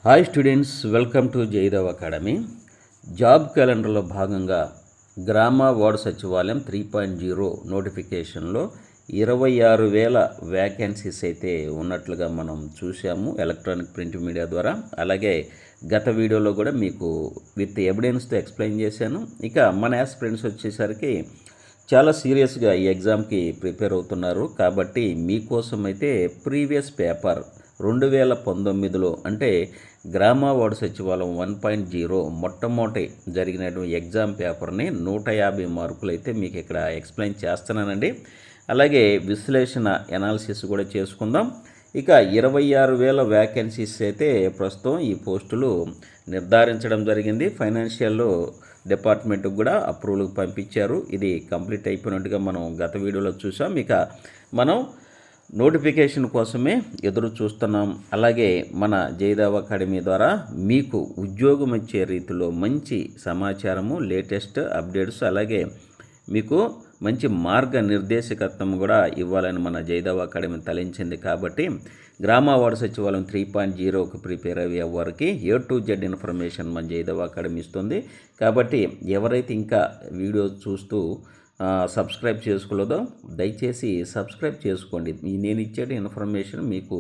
Hi students, welcome to Jaidev academy. Job క్యాలెండర్లో భాగంగా గ్రామ వార్డు సచివాలయం 3.0 నోటిఫికేషన్లో 26,000 వ్యాకెన్సీస్ అయితే ఉన్నట్లుగా మనం చూసాము ఎలక్ట్రానిక్ ప్రింట్ మీడియా ద్వారా. అలాగే గత వీడియోలో కూడా మీకు విత్ ఎవిడెన్స్తో ఎక్స్ప్లెయిన్ చేశాను. ఇక మన యాస్పిరెంట్స్ వచ్చేసరికి చాలా సీరియస్గా ఈ ఎగ్జామ్కి ప్రిపేర్ అవుతున్నారు. కాబట్టి మీకోసం అయితే ప్రీవియస్ పేపర్ 2019లో అంటే గ్రామ వార్డు సచివాలయం 1.0 మొట్టమొదటి జరిగినటువంటి ఎగ్జామ్ పేపర్ని 150 మార్కులు అయితే మీకు ఇక్కడ ఎక్స్ప్లెయిన్ చేస్తున్నానండి. అలాగే విశ్లేషణ ఎనాలిసిస్ కూడా చేసుకుందాం. ఇక 26,000 వ్యాకెన్సీస్ అయితే ప్రస్తుతం ఈ పోస్టులు నిర్ధారించడం జరిగింది. ఫైనాన్షియల్ డిపార్ట్మెంట్కి కూడా అప్రూవల్కి పంపించారు. ఇది కంప్లీట్ అయిపోయినట్టుగా మనం గత వీడియోలో చూసాం. ఇక మనం నోటిఫికేషన్ కోసమే ఎదురు చూస్తున్నాం. అలాగే మన జైదవ్ అకాడమీ ద్వారా మీకు ఉద్యోగం ఇచ్చే రీతిలో మంచి సమాచారము, లేటెస్ట్ అప్డేట్స్, అలాగే మీకు మంచి మార్గనిర్దేశకత్వం కూడా ఇవ్వాలని మన జైదవ్ అకాడమీ తలించింది. కాబట్టి గ్రామ వార్డు సచివాలయం 3.0కి ప్రిపేర్ అయ్యే వారికి A to Z ఇన్ఫర్మేషన్ మన జైదవ్ అకాడమీ ఇస్తుంది. కాబట్టి ఎవరైతే ఇంకా వీడియో చూస్తూ సబ్స్క్రైబ్ చేసుకోలేదో దయచేసి సబ్స్క్రైబ్ చేసుకోండి. నేను ఇచ్చే ఇన్ఫర్మేషన్ మీకు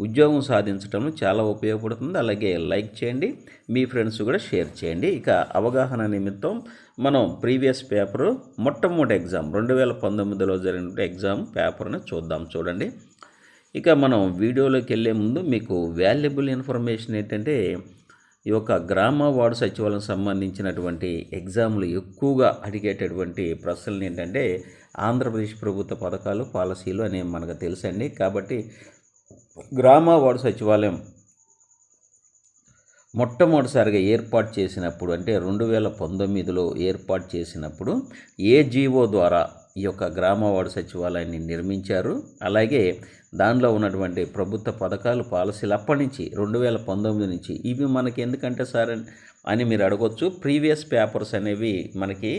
ఉద్యోగం సాధించడంలో చాలా ఉపయోగపడుతుంది. అలాగే లైక్ చేయండి, మీ ఫ్రెండ్స్ కూడా షేర్ చేయండి. ఇక అవగాహన నిమిత్తం మనం ప్రీవియస్ పేపరు మొట్టమొదటి ఎగ్జామ్ 2019లో జరిగిన ఎగ్జామ్ పేపర్ని చూడండి. ఇక మనం వీడియోలోకి వెళ్ళే ముందు మీకు వాల్యుబుల్ ఇన్ఫర్మేషన్ ఏంటంటే, ఈ యొక్క గ్రామ వార్డు సచివాలయం సంబంధించినటువంటి ఎగ్జామ్లు ఎక్కువగా అడిగేటటువంటి ప్రశ్నలు ఏంటంటే ఆంధ్రప్రదేశ్ ప్రభుత్వ పథకాలు, పాలసీలు అనేవి మనకు తెలుసండి. కాబట్టి గ్రామ వార్డు సచివాలయం మొట్టమొదటిసారిగా ఏర్పాటు చేసినప్పుడు అంటే 2019లో ఏర్పాటు చేసినప్పుడు AGO ద్వారా ఈ యొక్క గ్రామ వార్డు సచివాలయాన్ని నిర్మించారు. అలాగే దానిలో ఉన్నటువంటి ప్రభుత్వ పథకాలు, పాలసీలు అప్పటి నుంచి 2019 నుంచి ఇవి మనకి ఎందుకంటే సార్ అని మీరు అడగొచ్చు. ప్రీవియస్ పేపర్స్ అనేవి మనకి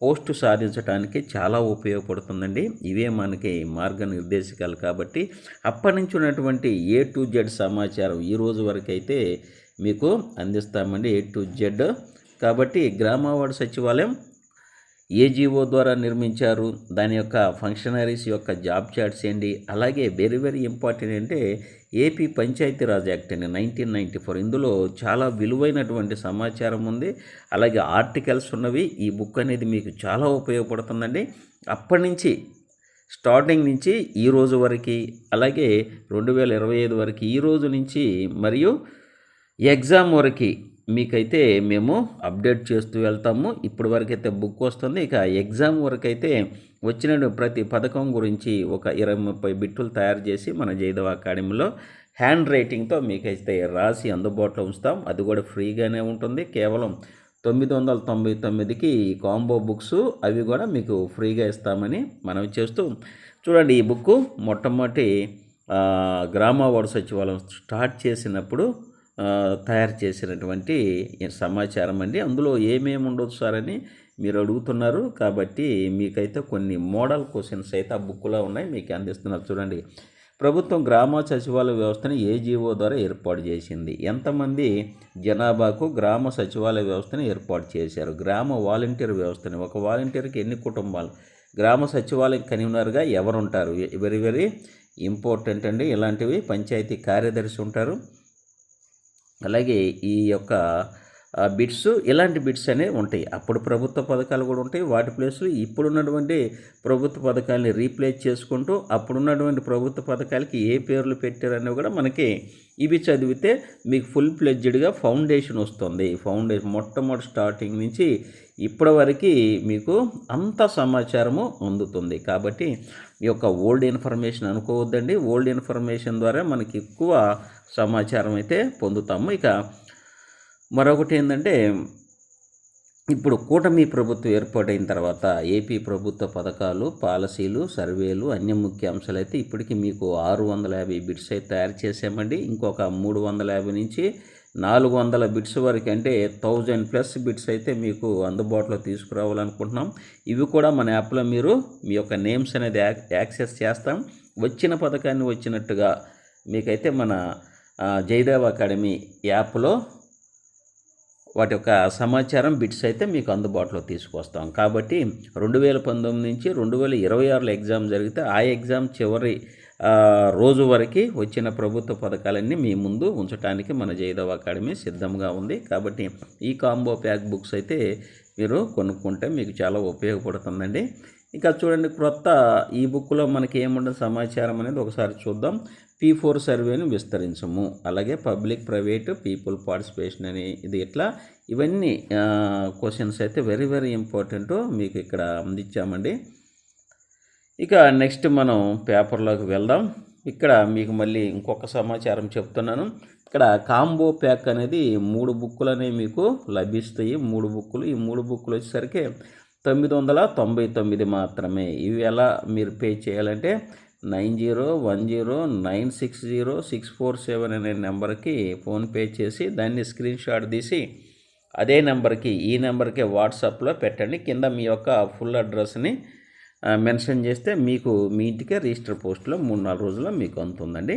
పోస్టు సాధించడానికి చాలా ఉపయోగపడుతుందండి. ఇవే మనకి మార్గనిర్దేశకాలు. కాబట్టి అప్పటి నుంచి ఉన్నటువంటి A to Z సమాచారం ఈ రోజు వరకు అయితే మీకు అందిస్తామండి, A to Z. కాబట్టి గ్రామ వార్డు సచివాలయం AGO ద్వారా నిర్మించారు. దాని యొక్క ఫంక్షనరీస్ యొక్క జాబ్ చార్ట్స్ ఏంటి, అలాగే వెరీ వెరీ ఇంపార్టెంట్ అంటే ఏపీ పంచాయతీరాజ్ యాక్ట్ అండి 1994. ఇందులో చాలా విలువైనటువంటి సమాచారం ఉంది. అలాగే ఆర్టికల్స్ ఉన్నవి. ఈ బుక్ అనేది మీకు చాలా ఉపయోగపడుతుందండి. అప్పటి నుంచి స్టార్టింగ్ నుంచి ఈ రోజు వరకు, అలాగే 2025 వరకు, ఈ రోజు నుంచి మరియు ఎగ్జామ్ వరకు మీకైతే మేము అప్డేట్ చేస్తూ వెళ్తాము. ఇప్పటి వరకు అయితే బుక్ వస్తుంది. ఇక ఎగ్జామ్ వరకు అయితే వచ్చిన ప్రతి పథకం గురించి ఒక 20-30 బిట్టులు తయారు చేసి మన జైదవ్ అకాడమీలో హ్యాండ్ రైటింగ్తో మీకైతే రాసి అందుబాటులో ఉంచుతాం. అది కూడా ఫ్రీగానే ఉంటుంది. కేవలం 999కి కాంబో బుక్స్ అవి కూడా మీకు ఫ్రీగా ఇస్తామని మనం చేస్తూ చూడండి. ఈ బుక్ మొట్టమొదటి గ్రామ వార్డు సచివాలయం స్టార్ట్ చేసినప్పుడు తయారు చేసినటువంటి సమాచారం అండి. అందులో ఏమేమి ఉండొచ్చు సార్ అని మీరు అడుగుతున్నారు. కాబట్టి మీకైతే కొన్ని మోడల్ క్వశ్చన్స్ అయితే ఆ బుక్లో ఉన్నాయి, మీకు అందిస్తున్నారు. చూడండి, ప్రభుత్వం గ్రామ సచివాలయ వ్యవస్థని AGO ద్వారా ఏర్పాటు చేసింది. ఎంతమంది జనాభాకు గ్రామ సచివాలయ వ్యవస్థని ఏర్పాటు చేశారు? గ్రామ వాలంటీర్ వ్యవస్థని, ఒక వాలంటీర్కి ఎన్ని కుటుంబాలు? గ్రామ సచివాలయం కన్వీనర్గా ఎవరు ఉంటారు? వెరీ వెరీ ఇంపార్టెంట్ అండి. ఇలాంటివి పంచాయతీ కార్యదర్శి ఉంటారు. అలాగే ఈ యొక్క బిట్స్, ఇలాంటి బిట్స్ అనేవి ఉంటాయి. అప్పుడు ప్రభుత్వ పథకాలు కూడా ఉంటాయి. వాటి ప్లేస్లో ఇప్పుడున్నటువంటి ప్రభుత్వ పథకాలని రీప్లేస్ చేసుకుంటూ అప్పుడున్నటువంటి ప్రభుత్వ పథకాలకి ఏ పేర్లు పెట్టారనేవి కూడా మనకి ఇవి చదివితే మీకు ఫుల్ ఫ్లెడ్జ్డ్గా ఫౌండేషన్ వస్తుంది. ఫౌండేషన్ మొట్టమొదటి స్టార్టింగ్ నుంచి ఇప్పటి వరకు మీకు అంత సమాచారము అందుతుంది. కాబట్టి ఈ యొక్క ఓల్డ్ ఇన్ఫర్మేషన్ అనుకోవద్దండి. ఓల్డ్ ఇన్ఫర్మేషన్ ద్వారా మనకి ఎక్కువ సమాచారం అయితే పొందుతాము. ఇక మరొకటి ఏంటంటే, ఇప్పుడు కూటమి ప్రభుత్వం ఏర్పాటైన తర్వాత ఏపీ ప్రభుత్వ పథకాలు, పాలసీలు, సర్వేలు, అన్ని ముఖ్య అంశాలు అయితే ఇప్పటికీ మీకు 650 బిట్స్ అయితే తయారు చేసామండి. ఇంకొక 350 నుంచి 400 బిట్స్ వరకు అంటే 1000+ బిట్స్ అయితే మీకు అందుబాటులో తీసుకురావాలనుకుంటున్నాం. ఇవి కూడా మన యాప్లో మీరు మీ యొక్క నేమ్స్ అనేది యాక్సెస్ చేస్తాం. వచ్చిన పథకాన్ని వచ్చినట్టుగా మీకైతే మన జయదేవ్ అకాడమీ యాప్లో వాటి యొక్క సమాచారం బిట్స్ అయితే మీకు అందుబాటులో తీసుకొస్తాం. కాబట్టి 2019 నుంచి 2026లో ఎగ్జామ్ జరిగితే ఆ ఎగ్జామ్ చివరి రోజు వరకు వచ్చిన ప్రభుత్వ పథకాలన్నీ మీ ముందు ఉంచడానికి మన జయదేవ్ అకాడమీ సిద్ధంగా ఉంది. కాబట్టి ఈ కాంబో ప్యాక్ బుక్స్ అయితే మీరు కొనుక్కుంటే మీకు చాలా ఉపయోగపడుతుందండి. ఇంకా చూడండి, క్రొత్త ఈ బుక్లో మనకి ఏముండదు సమాచారం అనేది ఒకసారి చూద్దాం. P-4 సర్వేను విస్తరించము, అలాగే పబ్లిక్ ప్రైవేట్ పీపుల్ పార్టిసిపేషన్ అని ఇది ఇట్లా ఇవన్నీ క్వశ్చన్స్ అయితే వెరీ వెరీ ఇంపార్టెంట్ మీకు ఇక్కడ అందించామండి. ఇక నెక్స్ట్ మనం పేపర్లోకి వెళ్దాం. ఇక్కడ మీకు మళ్ళీ ఇంకొక సమాచారం చెప్తున్నాను. ఇక్కడ కాంబో ప్యాక్ అనేది 3 బుక్కులు అనేవి మీకు లభిస్తాయి. 3 బుక్కులు, ఈ 3 బుక్కులు వచ్చేసరికి 999 మాత్రమే. ఇవి ఎలా మీరు పే చేయాలంటే 9010960647 అనే నెంబర్కి ఫోన్పే చేసి దాన్ని స్క్రీన్ షాట్ తీసి అదే నెంబర్కి, ఈ నెంబర్కి వాట్సాప్లో పెట్టండి. కింద మీ యొక్క ఫుల్ అడ్రస్ని మెన్షన్ చేస్తే మీకు మీ ఇంటికే రిజిస్టర్ పోస్ట్లో 3-4 రోజుల్లో మీకు అందుతుందండి.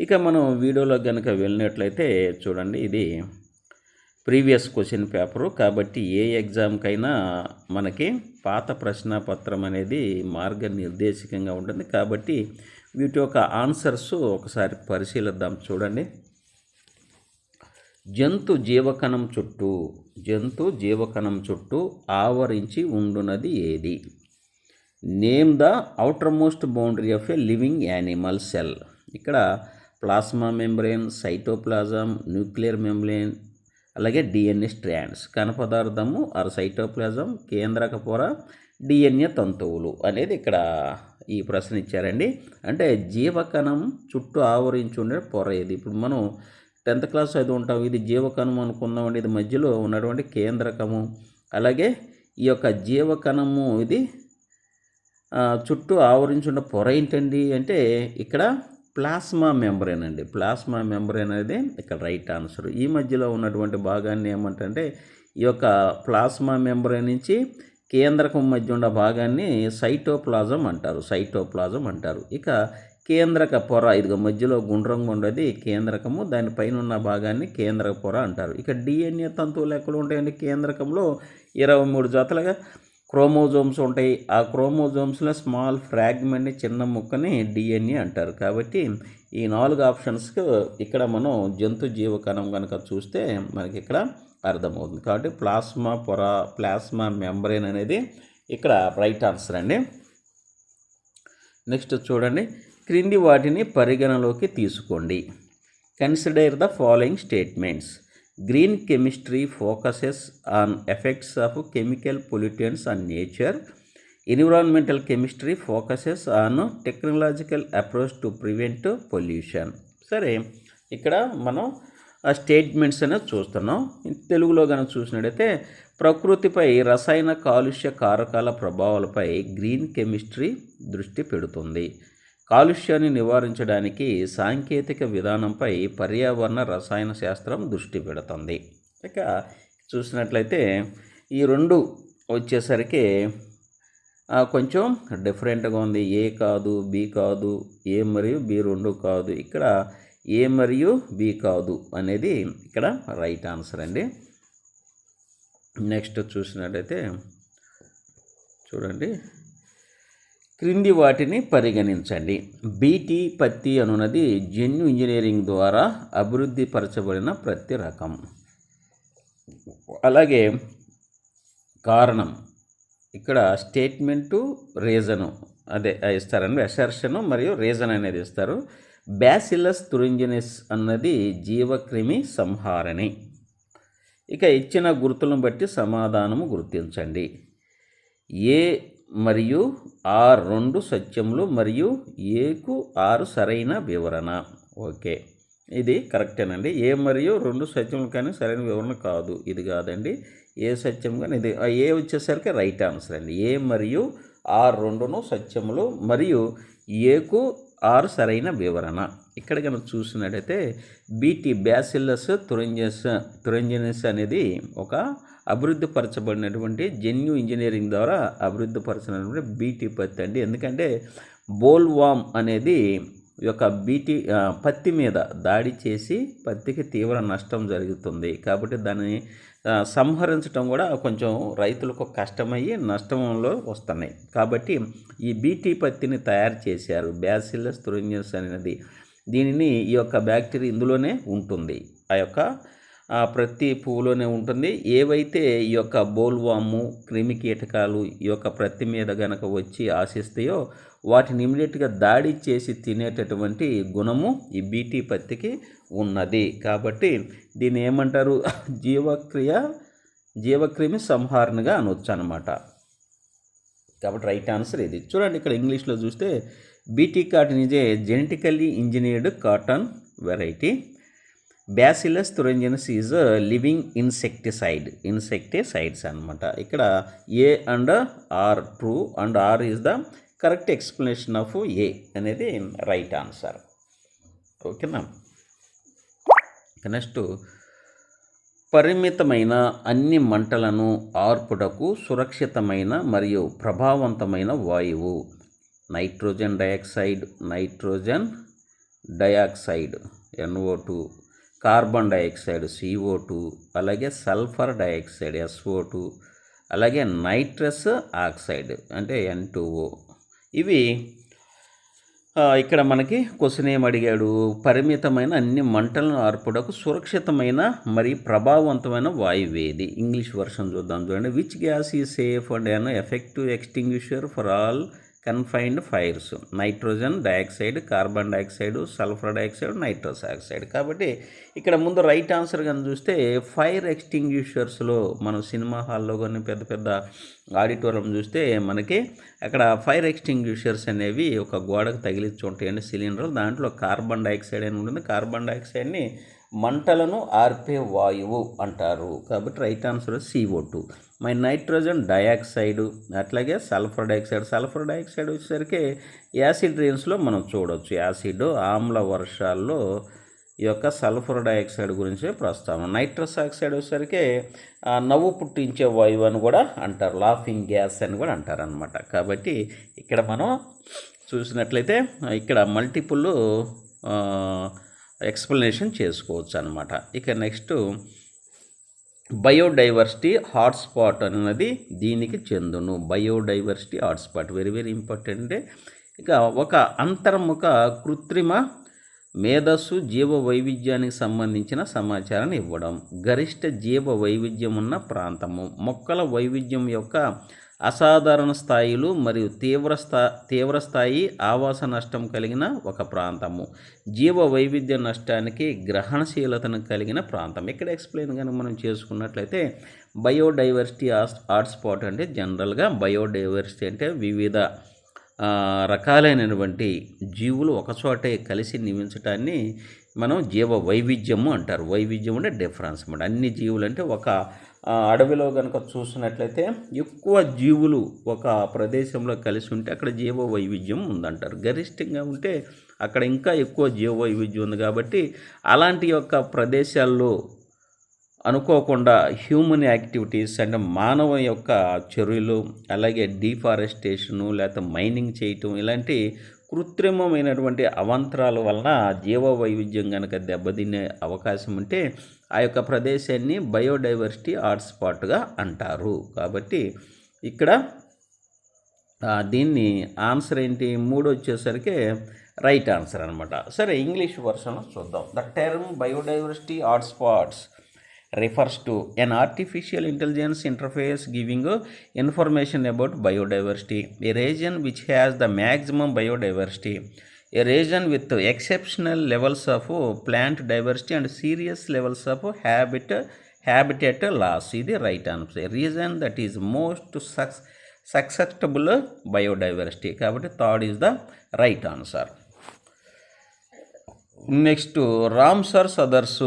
ఇక మనం వీడియోలో కనుక వెళ్ళినట్లయితే చూడండి, ఇది ప్రీవియస్ క్వశ్చన్ పేపరు. కాబట్టి ఏ ఎగ్జామ్కైనా మనకి పాత ప్రశ్నపత్రం అనేది మార్గనిర్దేశకంగా ఉంటుంది. కాబట్టి వీటి యొక్క ఆన్సర్స్ ఒకసారి పరిశీలిద్దాం. చూడండి, జంతు జీవకణం చుట్టూ ఆవరించి ఉండునది ఏది? Name the outermost boundary of a living animal cell. ఇక్కడ plasma membrane, cytoplasm, nuclear membrane, అలాగే డిఎన్ఏ స్ట్రాండ్స్. కణపదార్థము ఆర్ సైటోప్లాజం, కేంద్రక పొర, డిఎన్ఏ తంతువులు అనేది ఇక్కడ ఈ ప్రశ్న ఇచ్చారండి. అంటే జీవకణం చుట్టూ ఆవరించి ఉండే పొర ఏది? ఇప్పుడు మనం 10th క్లాస్ చదివి ఉంటాం. ఇది జీవకణం అనుకుందామండి. ఇది మధ్యలో ఉన్నటువంటి కేంద్రకము. అలాగే ఈ యొక్క జీవకణము ఇది చుట్టూ ఆవరించి ఉన్న పొర ఏంటండి అంటే ఇక్కడ ప్లాస్మా మెంబ్రేన్ అండి. ప్లాస్మా మెంబ్రేన్ అనేది ఇక్కడ రైట్ ఆన్సర్. ఈ మధ్యలో ఉన్నటువంటి భాగాన్ని ఏమంటే ఈ యొక్క ప్లాస్మా మెంబ్రేన్ నుంచి కేంద్రకం మధ్య ఉన్న భాగాన్ని సైటోప్లాజం అంటారు. ఇక కేంద్రక పొర, ఇదిగో మధ్యలో గుండ్రంగా ఉండేది కేంద్రకము, దానిపైన ఉన్న భాగాన్ని కేంద్రక పొర అంటారు. ఇక డిఎన్ఏ తంతువులు ఎక్కడ ఉంటాయండి? కేంద్రకంలో 23 జతలుగా క్రోమోజోమ్స్ ఉంటాయి. ఆ క్రోమోజోమ్స్లో స్మాల్ ఫ్రాగ్మెంట్ని, చిన్న ముక్కని డిఎన్ఏ అంటారు. కాబట్టి ఈ 4 ఆప్షన్స్కి ఇక్కడ మనం జంతు జీవకణం కనుక చూస్తే మనకి ఇక్కడ అర్థమవుతుంది. కాబట్టి ప్లాస్మా మెంబ్రేన్ అనేది ఇక్కడ రైట్ ఆన్సర్ అండి. నెక్స్ట్ చూడండి, క్రింది వాటిని పరిగణలోకి తీసుకోండి. Consider the following statements. Green chemistry focuses on effects of chemical pollutants on nature. Environmental chemistry focuses on technological approach to prevent pollution. సరే, ఇక్కడ మనం ఆ స్టేట్మెంట్స్ అనేది చూస్తున్నాం. తెలుగులో కనుక చూసినట్టయితే ప్రకృతిపై రసాయన కాలుష్య కారకాల ప్రభావాలపై గ్రీన్ కెమిస్ట్రీ దృష్టి పెడుతుంది. కాలుష్యాన్ని నివారించడానికి సాంకేతిక విధానంపై పర్యావరణ రసాయన శాస్త్రం దృష్టి పెడుతుంది. ఇక చూసినట్లయితే ఈ 2 వచ్చేసరికి కొంచెం డిఫరెంట్గా ఉంది. ఏ కాదు, బి కాదు, ఏ మరియు బి 2 కాదు. ఇక్కడ ఏ మరియు బి కాదు అనేది ఇక్కడ రైట్ ఆన్సర్ అండి. నెక్స్ట్ చూసినట్లయితే చూడండి, క్రింది వాటిని పరిగణించండి. బీటీ పత్తి అనున్నది జన్యు ఇంజనీరింగ్ ద్వారా అభివృద్ధి పరచబడిన ప్రతి రకం. అలాగే కారణం, ఇక్కడ స్టేట్మెంటు, రీజను అదే ఇస్తారండి. అసర్షను మరియు రీజన్ అనేది ఇస్తారు. బ్యాసిల్లస్ తురింజినిస్ అన్నది జీవక్రిమి సంహారిణి. ఇక ఇచ్చిన గుర్తులను బట్టి సమాధానము గుర్తించండి. ఏ మరియు ఆర్ 2 సత్యములు మరియు ఏకు 6 సరైన వివరణ. ఓకే, ఇది కరెక్టేనండి. ఏ మరియు 2 సత్యములు కానీ సరైన వివరణ కాదు, ఇది కాదండి. ఏ సత్యం కానీ ఇది ఏ వచ్చేసరికి రైట్ ఆన్సర్ అండి. ఏ మరియు ఆర్ 2 సత్యములు మరియు ఏకు 6 సరైన వివరణ. ఇక్కడ కనుక చూసినట్టయితే బీటీ బ్యాసిల్లస్ తురింజినిస్ అనేది ఒక అభివృద్ధి పరచబడినటువంటి జన్యు ఇంజనీరింగ్ ద్వారా అభివృద్ధి పరచినటువంటి బీటీ పత్తి అండి. ఎందుకంటే బోల్వామ్ అనేది ఈ యొక్క పత్తి మీద దాడి చేసి పత్తికి తీవ్ర నష్టం జరుగుతుంది. కాబట్టి దాన్ని సంహరించడం కూడా కొంచెం రైతులకు కష్టమయ్యి నష్టంలో వస్తున్నాయి. కాబట్టి ఈ బీటీ పత్తిని తయారు చేశారు, బ్యాసిల్లస్ తురింజియన్స్ అనేది. దీనిని ఈ యొక్క బ్యాక్టీరియా ఇందులోనే ఉంటుంది, ఆ యొక్క ప్రతి పువ్వులోనే ఉంటుంది. ఏవైతే ఈ యొక్క బోల్వాము, క్రిమి కీటకాలు ఈ యొక్క ప్రత్తి మీద గనక వచ్చి ఆశిస్తాయో వాటిని ఇమీడియట్గా దాడి చేసి తినేటటువంటి గుణము ఈ బీటీ పత్తికి ఉన్నది. కాబట్టి దీన్ని ఏమంటారు, జీవక్రిమి సంహారణగా అనొచ్చు అనమాట. కాబట్టి రైట్ ఆన్సర్ ఇది. చూడండి ఇక్కడ ఇంగ్లీష్లో చూస్తే BT cotton is a genetically engineered cotton variety. Bacillus thuringiensis is living insecticides అనమాట. ఇక్కడ A and R true and R is the correct explanation of A అనేది రైట్ ఆన్సర్. ఓకేనా. నెక్స్ట్, పరిమితమైన అన్ని మంటలను ఆర్పుటకు సురక్షితమైన మరియు ప్రభావవంతమైన వాయువు nitrogen dioxide NO2, carbon dioxide CO2, అలాగే సల్ఫర్ డైఆక్సైడ్ SO2, అలాగే నైట్రస్ ఆక్సైడ్ అంటే N2O. ఇవి ఇక్కడ మనకి క్వశ్చన్ ఏం అడిగాడు, పరిమితమైన అన్ని మంటలను ఆర్పుటకు సురక్షితమైన మరియు ప్రభావవంతమైన వాయువు ఏది? ఇంగ్లీష్ వర్షన్ చూద్దాం. చూడండి. విచ్ గ్యాస్ ఈ safe and an effective extinguisher for all confined fires? Nitrogen dioxide, carbon dioxide, sulphur dioxide, nitrous oxide. కాబట్టి ఇక్కడ ముందు రైట్ ఆన్సర్ కానీ చూస్తే ఫైర్ ఎక్స్టింగ్విషర్స్లో మనం సినిమా హాల్లో కానీ పెద్ద పెద్ద ఆడిటోరియం చూస్తే మనకి అక్కడ ఫైర్ ఎక్స్టింగ్విషర్స్ అనేవి ఒక గోడకు తగిలించి ఉంటాయండి, సిలిండర్. దాంట్లో కార్బన్ డైఆక్సైడ్ అని ఉంటుంది. కార్బన్ డైఆక్సైడ్ని మంటలను ఆర్పే వాయువు అంటారు. కాబట్టి రైట్ ఆన్సర్ CO2. మరి నైట్రోజన్ డయాక్సైడ్, అట్లాగే సల్ఫర్ డైఆక్సైడ్ వచ్చేసరికి యాసిడ్ రెయిన్స్లో మనం చూడవచ్చు. యాసిడ్ ఆమ్ల వర్షాల్లో ఈ యొక్క సల్ఫర్ డైఆక్సైడ్ గురించి ప్రస్తావన. నైట్రస్ ఆక్సైడ్ వచ్చేసరికి నవ్వు పుట్టించే వాయువు అని కూడా అంటారు, లాఫింగ్ గ్యాస్ అని కూడా అంటారు అనమాట. కాబట్టి ఇక్కడ మనం చూసినట్లయితే ఇక్కడ మల్టిపుల్ ఎక్స్ప్లెనేషన్ చేసుకోవచ్చు అనమాట. ఇక నెక్స్ట్, బయోడైవర్సిటీ హాట్స్పాట్ అన్నది దీనికి చెందును. Biodiversity hotspot very very important. ఇక ఒక అంతర్ముఖ కృత్రిమ మేధస్సు జీవ వైవిధ్యానికి సంబంధించిన సమాచారాన్ని ఇవ్వడం. గరిష్ట జీవ వైవిధ్యం ఉన్న ప్రాంతము. మొక్కల వైవిధ్యం యొక్క అసాధారణ స్థాయిలు మరియు తీవ్రస్థాయి ఆవాస నష్టం కలిగిన ఒక ప్రాంతము. జీవ వైవిధ్య నష్టానికి గ్రహణశీలతను కలిగిన ప్రాంతం. ఇక్కడ ఎక్స్ప్లెయిన్ కనుక మనం చేసుకున్నట్లయితే బయోడైవర్సిటీ హాట్స్పాట్ అంటే జనరల్గా బయోడైవర్సిటీ అంటే వివిధ రకాలైనటువంటి జీవులు ఒకచోటే కలిసి నివసించడాన్ని మనం జీవ వైవిధ్యము అంటారు. వైవిధ్యం అంటే డిఫరెన్స్ అన్నమాట. అన్ని జీవులు అంటే ఒక అడవిలో కనుక చూసినట్లయితే ఎక్కువ జీవులు ఒక ప్రదేశంలో కలిసి ఉంటే అక్కడ జీవ వైవిధ్యం ఉందంటారు. గరిష్టంగా ఉంటే అక్కడ ఇంకా ఎక్కువ జీవ వైవిధ్యం ఉంది. కాబట్టి అలాంటి యొక్క ప్రదేశాల్లో అనుకోకుండా హ్యూమన్ యాక్టివిటీస్ అంటే మానవ యొక్క చర్యలు, అలాగే డీఫారెస్టేషను లేకపోతే మైనింగ్ చేయటం, ఇలాంటి కృత్రిమమైనటువంటి అవాంతరాల వలన జీవ వైవిధ్యం కనుక దెబ్బతినే అవకాశం ఉంటే ఆ యొక్క ప్రదేశాన్ని బయోడైవర్సిటీ హాట్స్పాట్గా అంటారు. కాబట్టి ఇక్కడ దీన్ని ఆన్సర్ ఏంటి? 3 వచ్చేసరికి రైట్ ఆన్సర్ అనమాట. సరే, ఇంగ్లీష్ వర్షన్ చూద్దాం. The term biodiversity hotspots refers to an artificial intelligence interface giving information about biodiversity, a region which has the maximum biodiversity, a region with exceptional levels of plant diversity and serious levels of habitat loss. This is right answer. A region that is most susceptible biodiversity. కాబట్టి third is the right answer. Next, Ramsar సదస్సు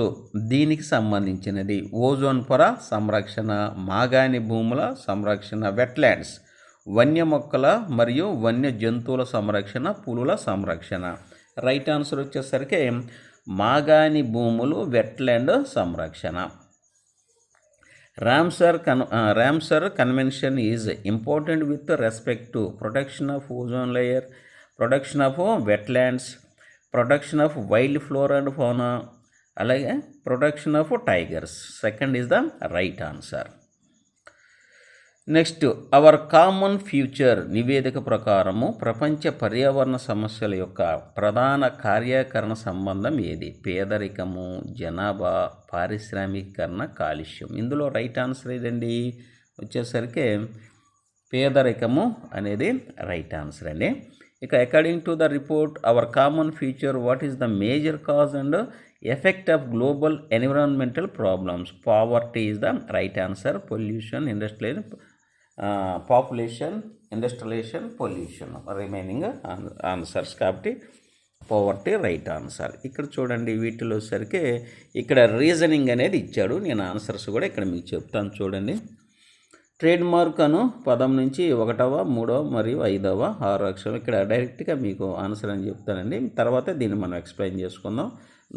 దీనికి సంబంధించినది. Ozone పొర సంరక్షణ, మాగాణి భూముల సంరక్షణ, wetlands వన్య మొక్కల మరియు వన్య జంతువుల సంరక్షణ, పులుల సంరక్షణ. రైట్ ఆన్సర్ వచ్చేసరికి మాగాణి భూములు, వెట్లాండ్ సంరక్షణ. Ramsar convention is important with respect to protection of ozone layer, protection of wetlands, protection of wild flora and fauna, అలాగే protection of tigers. Second is the right answer. Next, our common future నివేదిక ప్రకారము ప్రపంచ పర్యావరణ సమస్యల యొక్క ప్రధాన కార్యాకరణ సంబంధం ఏది? పేదరికము, జనాభా, పారిశ్రామికీకరణ, కాలుష్యం. ఇందులో రైట్ ఆన్సర్ ఏదండి? వచ్చేసరికి పేదరికము అనేది రైట్ ఆన్సర్ అండి. ఇక according to the report our common future, what is the major cause and effect of global environmental problems? Poverty is the right answer. Pollution, population, industrialisation, pollution remaining answers. కాబట్టి poverty right answer. ఇక్కడ చూడండి, వీటిలో సరికి ఇక్కడ reasoning అనేది ఇచ్చాడు. నేను answers కూడా ఇక్కడ మీకు చెప్తాను చూడండి. ట్రేడ్ మార్క్ అను పదం నుంచి 1వ, 3వ మరియు 5వ 6 అక్షరం. ఇక్కడ డైరెక్ట్గా మీకు ఆన్సర్ అని చెప్తానండి. తర్వాత దీన్ని మనం ఎక్స్ప్లెయిన్ చేసుకుందాం.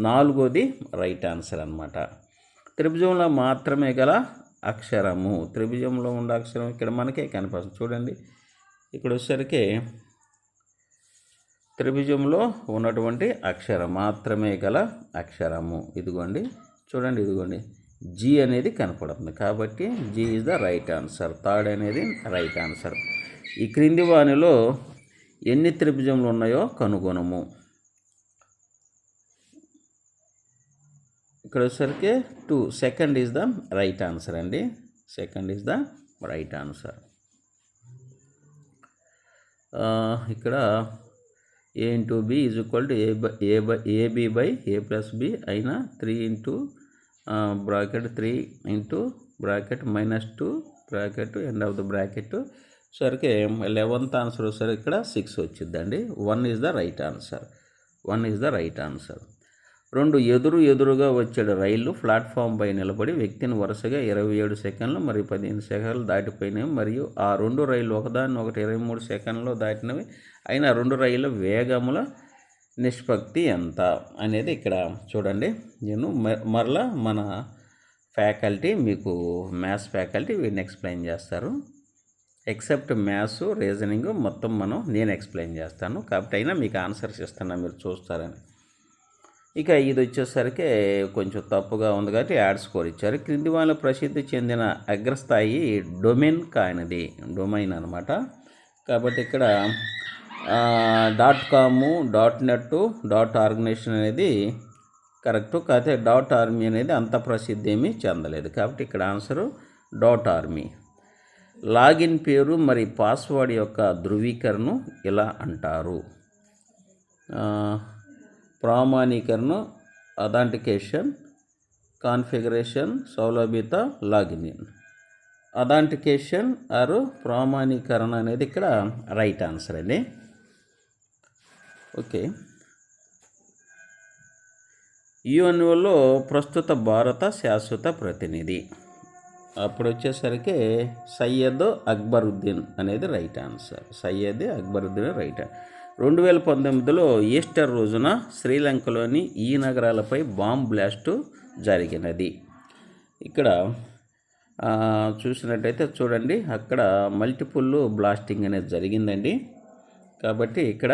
4వది రైట్ ఆన్సర్ అనమాట. త్రిభుజంలో మాత్రమే గల అక్షరము. త్రిభుజంలో ఉండే అక్షరం ఇక్కడ మనకే కనిపిస్తుంది చూడండి. ఇక్కడ వచ్చేసరికి త్రిభుజంలో ఉన్నటువంటి అక్షరం మాత్రమే గల అక్షరము ఇదిగోండి, చూడండి, ఇదిగోండి జీ అనేది కనపడుతుంది. కాబట్టి G is the right answer. Third అనేది రైట్ ఆన్సర్. ఈ క్రింది వానిలో ఎన్ని త్రిభుజములు ఉన్నాయో కనుగొనము. ఇక్కడ వచ్చేసరికి 2. Second is the right answer అండి. Second is the right answer. ఇక్కడ A into B is equal to AB by A plus B అయినా 3 into bracket 3 into bracket -2 bracket end of the bracket సరికి 11th ఆన్సర్ వచ్చేసరికి ఇక్కడ 6 వచ్చిందండి. 1 is the right answer. 1 is the right answer. 2 ఎదురుగా వచ్చే రైళ్లు ప్లాట్ఫామ్పై నిలబడి వ్యక్తిని వరుసగా 27 సెకండ్లు మరియు 15 సెకండ్లు దాటిపోయినవి మరియు ఆ 2 రైళ్లు ఒకదాన్ని ఒకటి 23 సెకండ్లో దాటినవి అయినా 2 రైళ్ళ వేగముల నిష్పత్తి ఎంత అనేది ఇక్కడ చూడండి. నేను మరలా మన ఫ్యాకల్టీ మీకు మ్యాథ్స్ ఫ్యాకల్టీ వీడిని ఎక్స్ప్లెయిన్ చేస్తారు. ఎక్సెప్ట్ మ్యాథ్స్, రీజనింగ్ మొత్తం నేను ఎక్స్ప్లెయిన్ చేస్తాను. కాబట్టి అయినా మీకు ఆన్సర్స్ ఇస్తాను, మీరు చూస్తారని. ఇక ఇది వచ్చేసరికి కొంచెం తప్పుగా ఉంది కాబట్టి యాడ్ స్కోర్ ఇచ్చారు. క్రింది వాళ్ళ ప్రసిద్ధి చెందిన అగ్రస్థాయి డొమైన్ కానిది. డొమైన్ అనమాట. కాబట్టి ఇక్కడ .com, .net, .organization అనేది కరెక్ట్. కాకపోతే .army అనేది అంత ప్రసిద్ధి ఏమీ చెందలేదు. కాబట్టి ఇక్కడ ఆన్సరు .army. లాగిన్ పేరు మరి పాస్వర్డ్ యొక్క ధృవీకరణ ఇలా అంటారు. ప్రామాణీకరణ, అథెంటికేషన్, కాన్ఫిగరేషన్, సౌలభ్యత, లాగిన్. అథెంటికేషన్ ఆరు ప్రామాణీకరణ అనేది ఇక్కడ రైట్ ఆన్సర్ అండి. ఓకే. యుఎన్ఓలో ప్రస్తుత భారత శాశ్వత ప్రతినిధి అప్పుడు వచ్చేసరికి సయ్యద్ అక్బరుద్దీన్ అనేది right answer. Syed Akbaruddin right. 2019లో ఈస్టర్ రోజున శ్రీలంకలోని ఈ నగరాలపై బాంబ్ బ్లాస్టు జరిగినది. ఇక్కడ చూసినట్టయితే చూడండి, అక్కడ మల్టిపుల్ బ్లాస్టింగ్ అనేది జరిగిందండి. కాబట్టి ఇక్కడ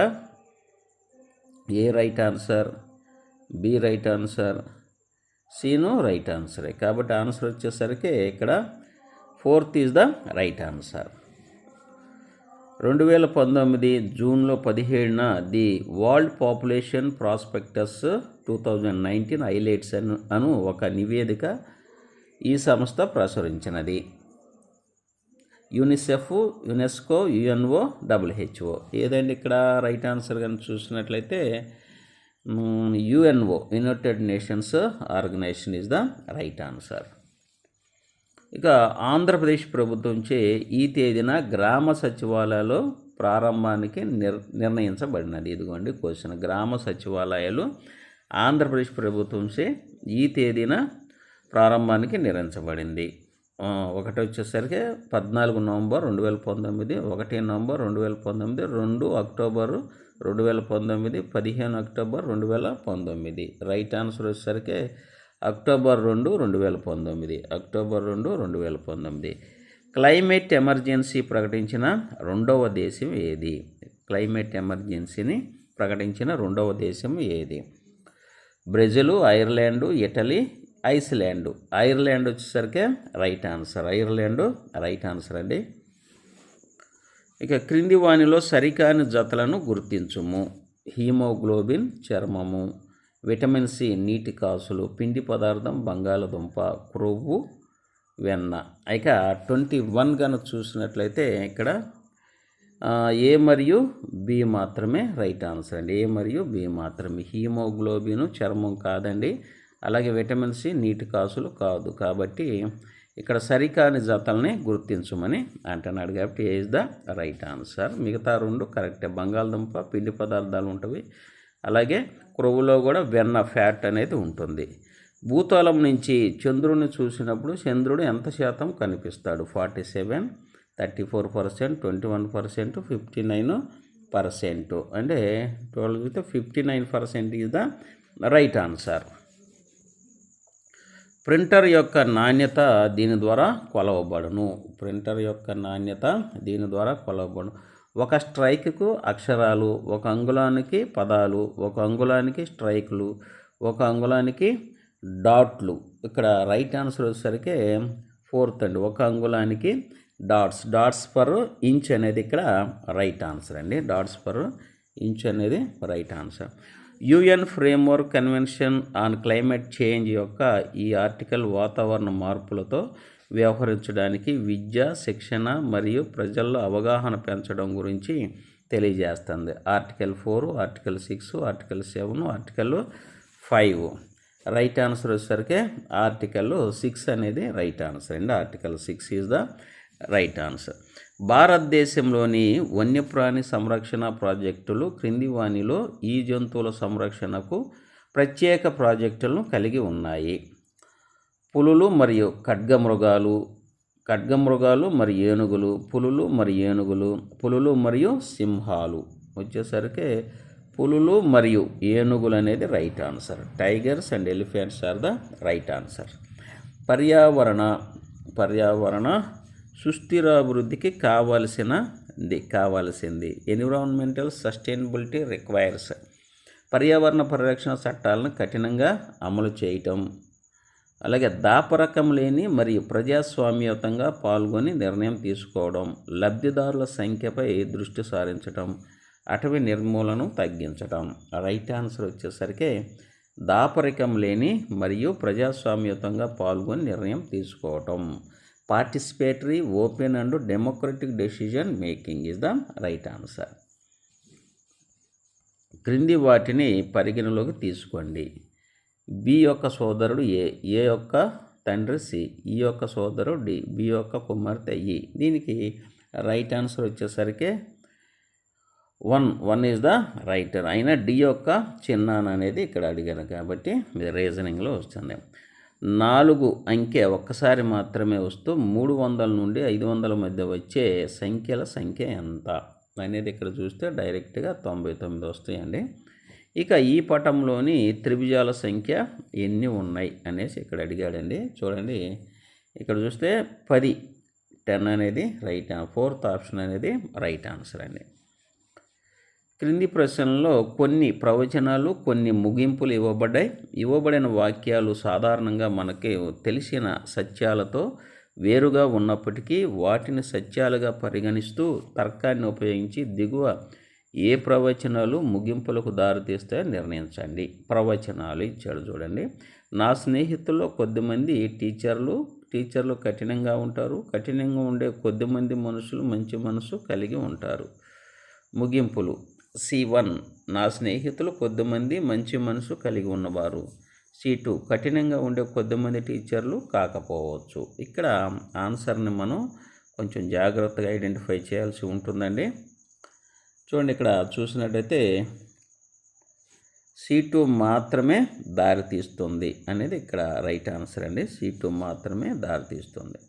A right answer, B right answer, సీను రైట్ ఆన్సరే. కాబట్టి ఆన్సర్ వచ్చేసరికి ఇక్కడ 4th is the right answer. 2019 జూన్లో 17న the world population prospectus 2019 highlights అను ఒక నివేదిక ఈ సంస్థ ప్రచురించినది. UNICEF, UNESCO, UNO, WHO. ఏదండి ఇక్కడ రైట్ ఆన్సర్ కానీ చూసినట్లయితే UNO, united nations organization is the right answer. ఇక ఆంధ్రప్రదేశ్ ప్రభుత్వంచే ఈ తేదీన గ్రామ సచివాలయాలు ప్రారంభానికి నిర్ణయించబడినది. ఇదిగోండి క్వశ్చన్. గ్రామ సచివాలయాలు ఆంధ్రప్రదేశ్ ప్రభుత్వంచే ఈ తేదీన ప్రారంభానికి నిర్ణయించబడింది. ఒకటి వచ్చేసరికి 14 November 2019, 1 November 2019, 2 October 2019, 15 October 2019. Right answer వచ్చేసరికి అక్టోబర్ 2, 2019. అక్టోబర్ 2, 2019. క్లైమేట్ ఎమర్జెన్సీ ప్రకటించిన 2వ దేశం ఏది? క్లైమేట్ ఎమర్జెన్సీని ప్రకటించిన రెండవ దేశం ఏది? Brazil, Ireland, Italy, Iceland. Ireland వచ్చేసరికి right answer. Ireland right answer అండి. ఇక క్రింది వానిలో సరికాని జతలను గుర్తించుము. హీమోగ్లోబిన్ చర్మము, విటమిన్ సి నీటి కాసులు, పిండి పదార్థం బంగాళదుంప, క్రొవ్వు వెన్న. ఇక 21 కనుక చూసినట్లయితే ఇక్కడ ఏ మరియు బి మాత్రమే రైట్ ఆన్సర్ అండి. ఏ మరియు బి మాత్రమే. హీమోగ్లోబిన్ చర్మం కాదండి, అలాగే విటమిన్ సి నీటి కాసులు కాదు. కాబట్టి ఇక్కడ సరికాని జతల్ని గుర్తించమని అంటున్నాడు. కాబట్టి A is the right answer. మిగతా రెండు కరెక్టే. బంగాళదుంప పిండి పదార్థాలు ఉంటుంది, అలాగే క్రొవ్వులో కూడా వెన్న ఫ్యాట్ అనేది ఉంటుంది. భూతలం నుంచి చంద్రుని చూసినప్పుడు చంద్రుడు ఎంత శాతం కనిపిస్తాడు? 47, 34%, 21%, 59%. అంటే 12 59% is the right answer. Printer యొక్క నాణ్యత దీని ద్వారా కొలవబడును. ప్రింటర్ యొక్క నాణ్యత దీని ద్వారా కొలవబడును. ఒక స్ట్రైక్కు అక్షరాలు, ఒక అంగుళానికి పదాలు, ఒక అంగుళానికి స్ట్రైకులు, ఒక అంగుళానికి డాట్లు. ఇక్కడ రైట్ ఆన్సర్ వచ్చేసరికి 4th అండి. ఒక అంగుళానికి డాట్స్ పర్ ఇంచ్ అనేది ఇక్కడ రైట్ ఆన్సర్ అండి. డాట్స్ పర్ ఇంచ్ అనేది right answer. UN framework convention on climate change యొక్క ఈ ఆర్టికల్ వాతావరణ మార్పులతో వ్యవహరించడానికి విద్య, శిక్షణ మరియు ప్రజల్లో అవగాహన పెంచడం గురించి తెలియజేస్తుంది. Article 4, article 6, article 7, article 5. Right answer వచ్చేసరికి ఆర్టికల్ 6 అనేది రైట్ ఆన్సర్ అండి. Article 6 is the right answer. భారతదేశంలోని వన్యప్రాణి సంరక్షణ ప్రాజెక్టులు క్రింది వానిలో ఈ జంతువుల సంరక్షణకు ప్రత్యేక ప్రాజెక్టులను కలిగి ఉన్నాయి. పులులు మరియు ఖడ్గమృగాలు మరియు ఏనుగులు, పులులు మరియు ఏనుగులు, పులులు మరియు సింహాలు. వచ్చేసరికి పులులు మరియు ఏనుగులు అనేది right answer. Tigers and elephants are the right answer. పర్యావరణ సుస్థిరాభివృద్ధికి కావాల్సింది ఎన్విరాన్మెంటల్ సస్టైనబిలిటీ రిక్వైర్స్. పర్యావరణ పరిరక్షణ చట్టాలను కఠినంగా అమలు చేయటం, అలాగే దాపరకం లేని మరియు ప్రజాస్వామ్యయుతంగా పాల్గొని నిర్ణయం తీసుకోవడం, లబ్ధిదారుల సంఖ్యపై దృష్టి సారించడం, అటవీ నిర్మూలనను తగ్గించడం. రైట్ ఆన్సర్ వచ్చేసరికి దాపరికం లేని మరియు ప్రజాస్వామ్యయుతంగా పాల్గొని నిర్ణయం తీసుకోవటం. Participatory, open and democratic decision making is the right answer. క్రింది వాటిని పరిగణలోకి తీసుకోండి. బి యొక్క సోదరుడు ఏ, ఏ యొక్క తండ్రి సి, ఈ యొక్క సోదరుడు డి, బి యొక్క కుమార్తె ఈ. దీనికి రైట్ ఆన్సర్ వచ్చేసరికి 1 ఈజ్ ద రైట్. అయినా డి యొక్క చిన్నాన్న అనేది ఇక్కడ అడిగాను కాబట్టి రీజనింగ్లో వస్తుంది. 4 అంకె ఒక్కసారి మాత్రమే వస్తూ 300 నుండి 500 మధ్య వచ్చే సంఖ్యల సంఖ్య ఎంత అనేది ఇక్కడ చూస్తే డైరెక్ట్గా 99 వస్తాయండి. ఇక ఈ పటంలోని త్రిభుజాల సంఖ్య ఎన్ని ఉన్నాయి అనేసి ఇక్కడ అడిగాడండి. చూడండి, ఇక్కడ చూస్తే 10 అనేది రైట్. 4th ఆప్షన్ అనేది రైట్ ఆన్సర్ అండి. క్రింది ప్రశ్నల్లో కొన్ని ప్రవచనాలు, కొన్ని ముగింపులు ఇవ్వబడ్డాయి. ఇవ్వబడిన వాక్యాలు సాధారణంగా మనకి తెలిసిన సత్యాలతో వేరుగా ఉన్నప్పటికీ వాటిని సత్యాలుగా పరిగణిస్తూ తర్కాన్ని ఉపయోగించి దిగువ ఏ ప్రవచనాలు ముగింపులకు దారితీస్తాయో నిర్ణయించండి. ప్రవచనాలు ఇచ్చాడు చూడండి. నా స్నేహితుల్లో కొద్దిమంది టీచర్లు కఠినంగా ఉంటారు. కఠినంగా ఉండే కొద్దిమంది మనుషులు మంచి మనసు కలిగి ఉంటారు. ముగింపులు. C1 నా స్నేహితులు కొద్దిమంది మంచి మనసు కలిగి ఉన్నవారు. C2 కఠినంగా ఉండే కొద్దిమంది టీచర్లు కాకపోవచ్చు. ఇక్కడ ఆన్సర్ని మనం కొంచెం జాగ్రత్తగా ఐడెంటిఫై చేయాల్సి ఉంటుందండి. చూడండి, ఇక్కడ చూసినట్టయితే C2 మాత్రమే దారితీస్తుంది అనేది ఇక్కడ రైట్ ఆన్సర్ అండి. C2 మాత్రమే దారితీస్తుంది.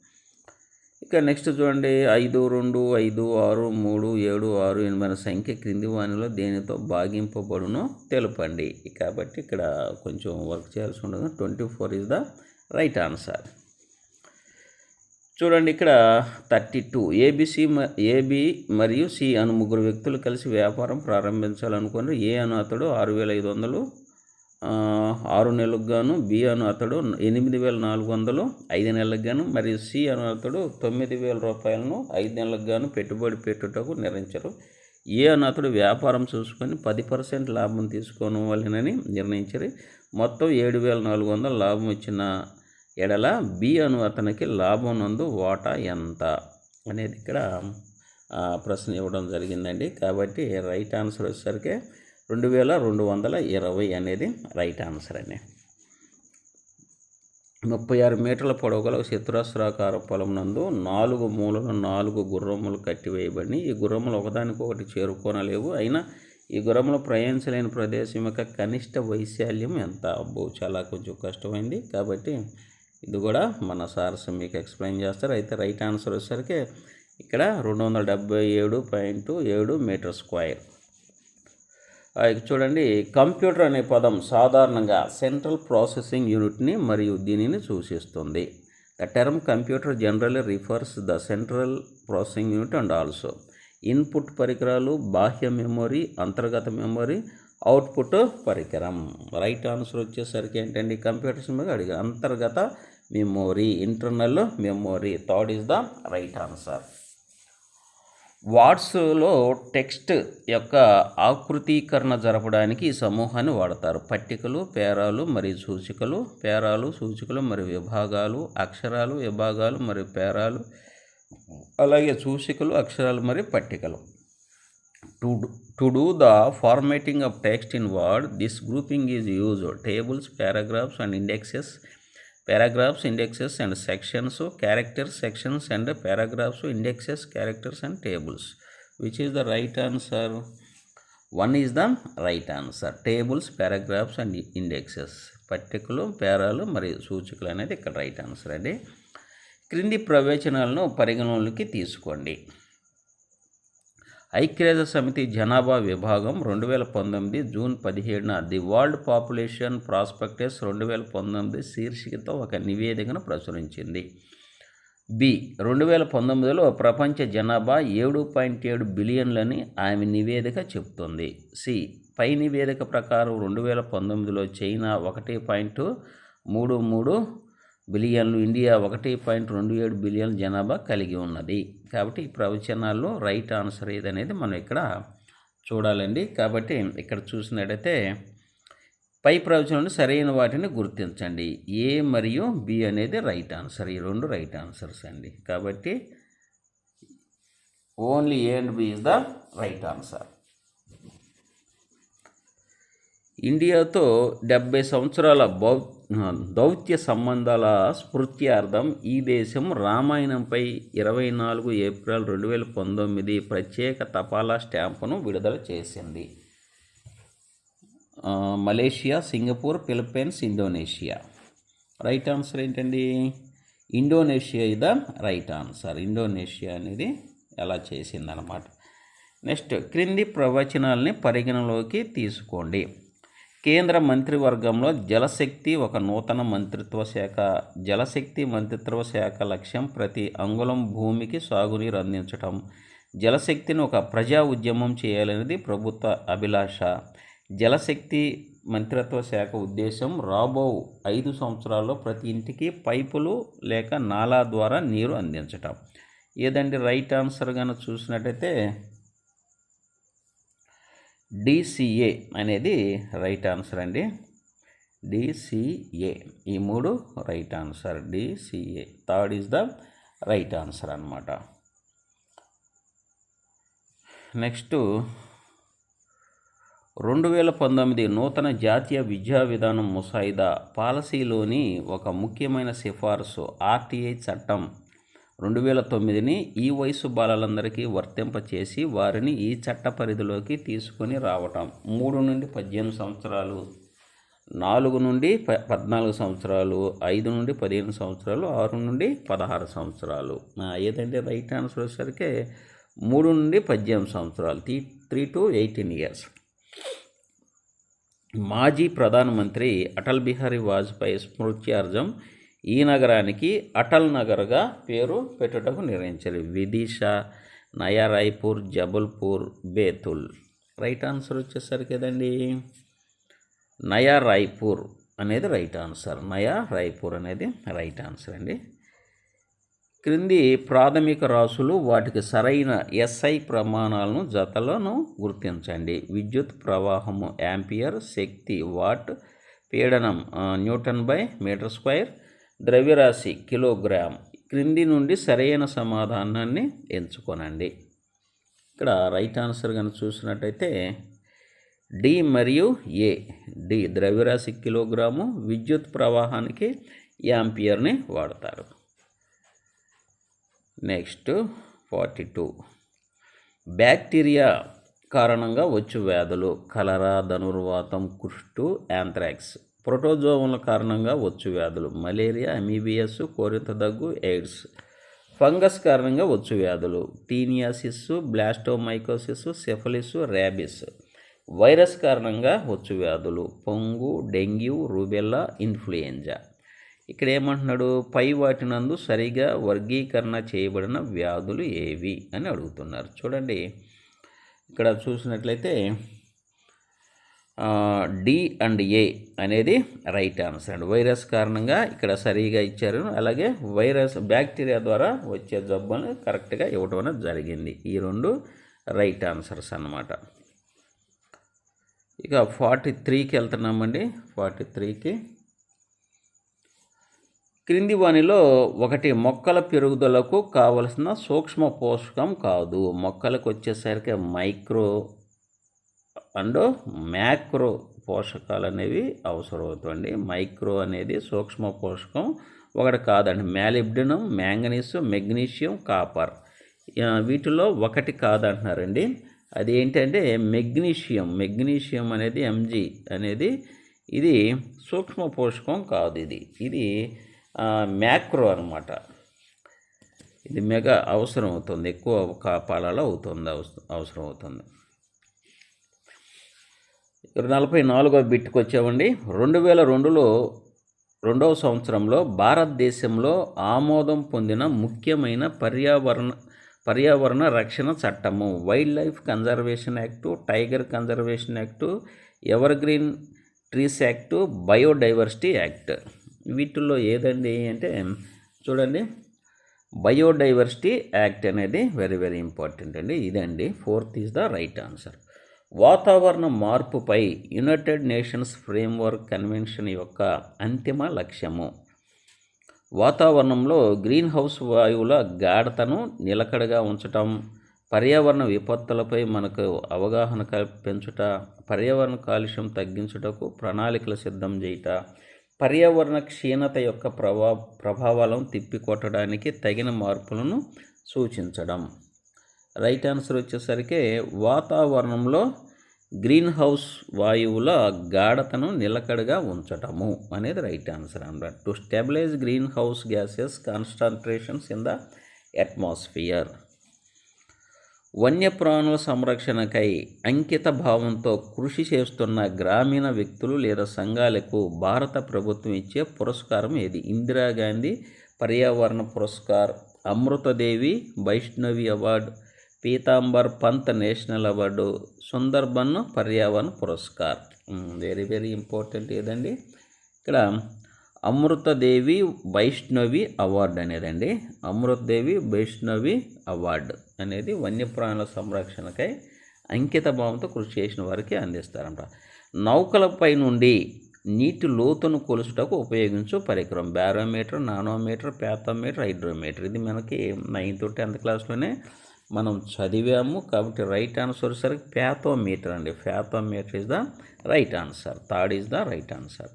ఇక నెక్స్ట్ చూడండి, 5, 2, 5, 6, 3, 7, 6, 8 సంఖ్య క్రింది వానిలో దేనితో భాగింపబడునో తెలుపండి. కాబట్టి ఇక్కడ కొంచెం వర్క్ చేయాల్సి ఉంటుంది. 24 ఈజ్ ద రైట్ ఆన్సర్. చూడండి ఇక్కడ 32 ఏబి మరియు సి అను ముగ్గురు వ్యక్తులు కలిసి వ్యాపారం ప్రారంభించాలనుకున్నారు. ఏ అను అతడు 6,500 6 నెలలకు గాను, బి అను అతడు 8,400 5 నెలలకు గాను, మరియు సి అను అతడు 9,000 రూపాయలను 5 నెలలకు గాను పెట్టుబడి పెట్టుటకు నిర్ణయించారు. ఏ అను అతడు వ్యాపారం చూసుకొని 10% లాభం తీసుకోవాలని నిర్ణయించారు. మొత్తం 7,400 లాభం ఇచ్చిన ఎడల బి అను అతనికి లాభం నందు వాటా ఎంత అనేది ఇక్కడ ప్రశ్న ఇవ్వడం జరిగిందండి. కాబట్టి రైట్ ఆన్సర్ వచ్చేసరికి 2,220 అనేది రైట్ ఆన్సర్ అండి. 36 మీటర్ల పొడవు గల చతురస్రాకార పొలం నందు 4 మూలలు 4 గుర్రములు కట్టివేయబడి ఈ గుర్రములు ఒకదానికొకటి చేరుకోనలేవు. అయినా ఈ గుర్రములు ప్రయాణించలేని ప్రదేశం యొక్క కనిష్ట వైశాల్యం ఎంత? అబ్బో, చాలా కొంచెం కష్టమైంది. కాబట్టి ఇది కూడా మన సార్స్ మీకు ఎక్స్ప్లెయిన్ చేస్తారు. అయితే రైట్ ఆన్సర్ వచ్చేసరికి ఇక్కడ 277.7 మీటర్ స్క్వేర్. చూడండి, కంప్యూటర్ అనే పదం సాధారణంగా సెంట్రల్ ప్రాసెసింగ్ యూనిట్ని మరియు దీనిని సూచిస్తుంది. The term computer generally refers the central processing unit and also input పరికరాలు, బాహ్య మెమొరీ, అంతర్గత మెమొరీ, అవుట్పుట్ పరికరం. రైట్ ఆన్సర్ వచ్చేసరికి ఏంటండి, కంప్యూటర్స్ మీద అడిగారు. అంతర్గత memory, internal memory. Third is the right answer. వాట్స్లో టెక్స్ట్ యొక్క ఆకృతీకరణ జరపడానికి ఈ సమూహాన్ని వాడతారు. పట్టికలు, పేరాలు మరియు సూచికలు. పేరాలు, సూచికలు మరియు విభాగాలు. అక్షరాలు, విభాగాలు మరియు పేరాలు. అలాగే సూచికలు, అక్షరాలు మరియు పట్టికలు. To do the formatting of text in Word, this grouping is used. Tables, paragraphs and indexes. Paragraphs, indexes and sections. Characters, sections and paragraphs, indexes, characters and tables. Which is the right answer? 1 is the right answer. Tables, paragraphs and indexes. పట్టికలు, పేరాలు మరియు సూచికలు అనేది ఇక్కడ right answer అండి. క్రింది ప్రవచనాలను పరిగణలోకి తీసుకోండి. ఐక్యరాజ్య సమితి జనాభా విభాగం 2019 జూన్ 17న ది వరల్డ్ పాపులేషన్ ప్రాస్పెక్టస్ 2019 శీర్షికతో ఒక నివేదికను ప్రచురించింది. బి 2019లో ప్రపంచ జనాభా 7.7 బిలియన్లని ఆమె నివేదిక చెబుతుంది. సి పై నివేదిక ప్రకారం 2019లో చైనా 1.33 బిలియన్లు, ఇండియా 1.27 బిలియన్ జనాభా కలిగి ఉన్నది. కాబట్టి ఈ ప్రవచనాల్లో రైట్ ఆన్సర్ ఏదనేది మనం ఇక్కడ చూడాలండి. కాబట్టి ఇక్కడ చూసినట్టయితే పై ప్రవచనాలు సరైన వాటిని గుర్తించండి. ఏ మరియు బి అనేది రైట్ ఆన్సర్. ఈ రెండు రైట్ ఆన్సర్స్ అండి. కాబట్టి only A and B is the right answer. ఇండియాతో 70 సంవత్సరాల దౌత్య సంబంధాల స్ఫూర్త్యార్థం ఈ దేశం రామాయణంపై 24 ఏప్రిల్ 2019 ప్రత్యేక తపాలా స్టాంపును విడుదల చేసింది. Malaysia, Singapore, Philippines, Indonesia. Right answer ఏంటండి? ఇండోనేషియా ఇద రైట్ ఆన్సర్. ఇండోనేషియా అనేది ఎలా చేసిందనమాట. నెక్స్ట్, క్రింది ప్రవచనాలని పరిగణలోకి తీసుకోండి. కేంద్ర మంత్రివర్గంలో జలశక్తి ఒక నూతన మంత్రిత్వ శాఖ. జలశక్తి మంత్రిత్వ శాఖ లక్ష్యం ప్రతి అంగుళం భూమికి సాగునీరు అందించటం. జలశక్తిని ఒక ప్రజా ఉద్యమం చేయాలనేది ప్రభుత్వ అభిలాష. జలశక్తి మంత్రిత్వ శాఖ ఉద్దేశం రాబో 5 సంవత్సరాల్లో ప్రతి ఇంటికి పైపులు లేక నాలా ద్వారా నీరు అందించటం. ఏదండి రైట్ ఆన్సర్ కనుక చూసినట్టయితే డిసిఏ అనేది రైట్ ఆన్సర్ అండి. డిసిఏ. ఈ 3 right answer. DCA third is the right answer అన్నమాట. నెక్స్ట్, 2019 నూతన జాతీయ విద్యా విధానం ముసాయిదా పాలసీలోని ఒక ముఖ్యమైన సిఫార్సు ఆర్టీఐ చట్టం 2009ని ఈ వయసు బాలలందరికీ వర్తింపచేసి వారిని ఈ చట్ట పరిధిలోకి తీసుకొని రావటం. 3 నుండి 18 సంవత్సరాలు, 4 నుండి 14 సంవత్సరాలు, 5 నుండి 15 సంవత్సరాలు, 6 నుండి 16 సంవత్సరాలు. ఏదంటే రైట్ ఆన్సర్ వచ్చేసరికి 3 నుండి 18 సంవత్సరాలు, 3 to 18 ఇయర్స్. మాజీ ప్రధానమంత్రి అటల్ బిహారీ వాజ్పేయి స్మృత్యార్థం ఈ నగరానికి అటల్ నగర్గా పేరు పెట్టుటకు నిర్ణయించారు. విదిశా, నయా రాయ్పూర్, జబల్పూర్, బేతుల్. రైట్ ఆన్సర్ వచ్చేసరికి కదండి నయా రాయ్పూర్ అనేది రైట్ ఆన్సర్. నయా రాయ్పూర్ అనేది రైట్ ఆన్సర్ అండి. క్రింది ప్రాథమిక రాసులు వాటికి సరైన ఎస్ఐ ప్రమాణాలను జతలను గుర్తించండి. విద్యుత్ ప్రవాహము యాంపియర్, శక్తి వాట్, పీడనం న్యూటన్ బై మీటర్ స్క్వేర్, ద్రవ్యరాశి కిలోగ్రామ్. క్రింది నుండి సరైన సమాధానాన్ని ఎంచుకోనండి. ఇక్కడ రైట్ ఆన్సర్ కనుక చూసినట్టయితే డి మరియు ఏ. డి ద్రవ్యరాశి కిలోగ్రాము, విద్యుత్ ప్రవాహానికి యాంపియర్ని వాడతారు. నెక్స్ట్ 42. బ్యాక్టీరియా కారణంగా వచ్చు వ్యాధులు కలరా, ధనుర్వాతం, కుష్టు, యాంథ్రాక్స్. ప్రోటోజోవుల కారణంగా వచ్చు వ్యాధులు మలేరియా, అమీబియస్, కోరింత దగ్గు, ఎయిడ్స్. ఫంగస్ కారణంగా వచ్చు వ్యాధులు టీనియాసిస్, బ్లాస్టోమైకోసిస్, సెఫలిస్, ర్యాబిస్. వైరస్ కారణంగా వచ్చు వ్యాధులు పొంగు, డెంగ్యూ, రూబెల్లా, ఇన్ఫ్లుయెంజా. ఇక్కడ ఏమంటున్నాడు, పై వాటినందు సరిగా వర్గీకరణ చేయబడిన వ్యాధులు ఏవి అని అడుగుతున్నారు. చూడండి ఇక్కడ చూసినట్లయితే డి అండ్ ఏ అనేది రైట్ ఆన్సర్ అండి. వైరస్ కారణంగా ఇక్కడ సరిగా ఇచ్చారు. అలాగే వైరస్ బ్యాక్టీరియా ద్వారా వచ్చే జబ్బులను కరెక్ట్గా ఇవ్వడం అనేది జరిగింది. ఈ రెండు రైట్ ఆన్సర్స్ అన్నమాట. ఇక 43కి వెళ్తున్నామండి. 43కి క్రింది వానిలో ఒకటి మొక్కల పెరుగుదలకు కావలసిన సూక్ష్మ పోషకం కాదు. మొక్కలకు వచ్చేసరికి మైక్రో అండ్ మ్యాక్రో పోషకాలు అనేవి అవసరం అవుతుంది. మైక్రో అనేది సూక్ష్మ పోషకం ఒకటి కాదండి. మ్యాలిబ్డినం, మ్యాంగనీస్, మెగ్నీషియం, కాపర్. వీటిలో ఒకటి కాదంటున్నారండి. అది ఏంటంటే మెగ్నీషియం అనేది ఎంజీ అనేది ఇది సూక్ష్మ పోషకం కాదు. ఇది మ్యాక్రో అనమాట. ఇది మెగా అవసరం అవుతుంది, ఎక్కువ కాపాలలో అవసరం అవుతుంది. 44వ బిట్కి వచ్చామండి. 2002లో 2వ సంవత్సరంలో భారతదేశంలో ఆమోదం పొందిన ముఖ్యమైన పర్యావరణ రక్షణ చట్టము wild life conservation act, tiger conservation act, ever green trees act, biodiversity act. వీటిల్లో ఏదండి అంటే చూడండి బయోడైవర్సిటీ యాక్ట్ అనేది వెరీ వెరీ ఇంపార్టెంట్ అండి. ఇదండి 4th is the right answer. వాతావరణ మార్పుపై యునైటెడ్ నేషన్స్ ఫ్రేమ్వర్క్ కన్వెన్షన్ యొక్క అంతిమ లక్ష్యము వాతావరణంలో గ్రీన్ హౌస్ వాయువుల గాఢతను నిలకడగా ఉంచటం, పర్యావరణ విపత్తులపై మనకు అవగాహన పెంచుట, పర్యావరణ కాలుష్యం తగ్గించుటకు ప్రణాళికలు సిద్ధం చేయుట, పర్యావరణ క్షీణత యొక్క ప్రభావాలను తిప్పికొట్టడానికి తగిన మార్పులను సూచించడం. రైట్ ఆన్సర్ వచ్చేసరికి వాతావరణంలో గ్రీన్ హౌస్ వాయువుల గాఢతను నిలకడగా ఉంచటము అనేది రైట్ ఆన్సర్ అన్నమాట. To stabilise green house gases concentrations in the atmosphere. వన్యప్రాణుల సంరక్షణకై అంకిత భావంతో కృషి చేస్తున్న గ్రామీణ వ్యక్తులు లేదా సంఘాలకు భారత ప్రభుత్వం ఇచ్చే పురస్కారం ఏది? Indira Gandhi Paryavaran Puraskar, Amrita Devi Vaishnavi award, Pitambar Pant national award, Sundarban Paryavaran Puraskar. Very very important ఏదండి ఇక్కడ అమృతదేవి వైష్ణవి అవార్డు అనేదండి. అమృతదేవి వైష్ణవి అవార్డు అనేది వన్యప్రాణుల సంరక్షణకై అంకిత భావంతో కృషి చేసిన వారికి అందిస్తారంట. నౌకలపై నుండి నీటి లోతును కొలుసుటకు ఉపయోగించు పరికరం బ్యారోమీటర్, నానోమీటర్, ప్యాథోమీటర్, హైడ్రోమీటర్. ఇది మనకి 9th 10th క్లాస్లోనే మనం చదివాము. కాబట్టి రైట్ ఆన్సర్ వచ్చేసరికి ప్యాథోమీటర్ అండి. Pathometer is the right answer. Third is the right answer.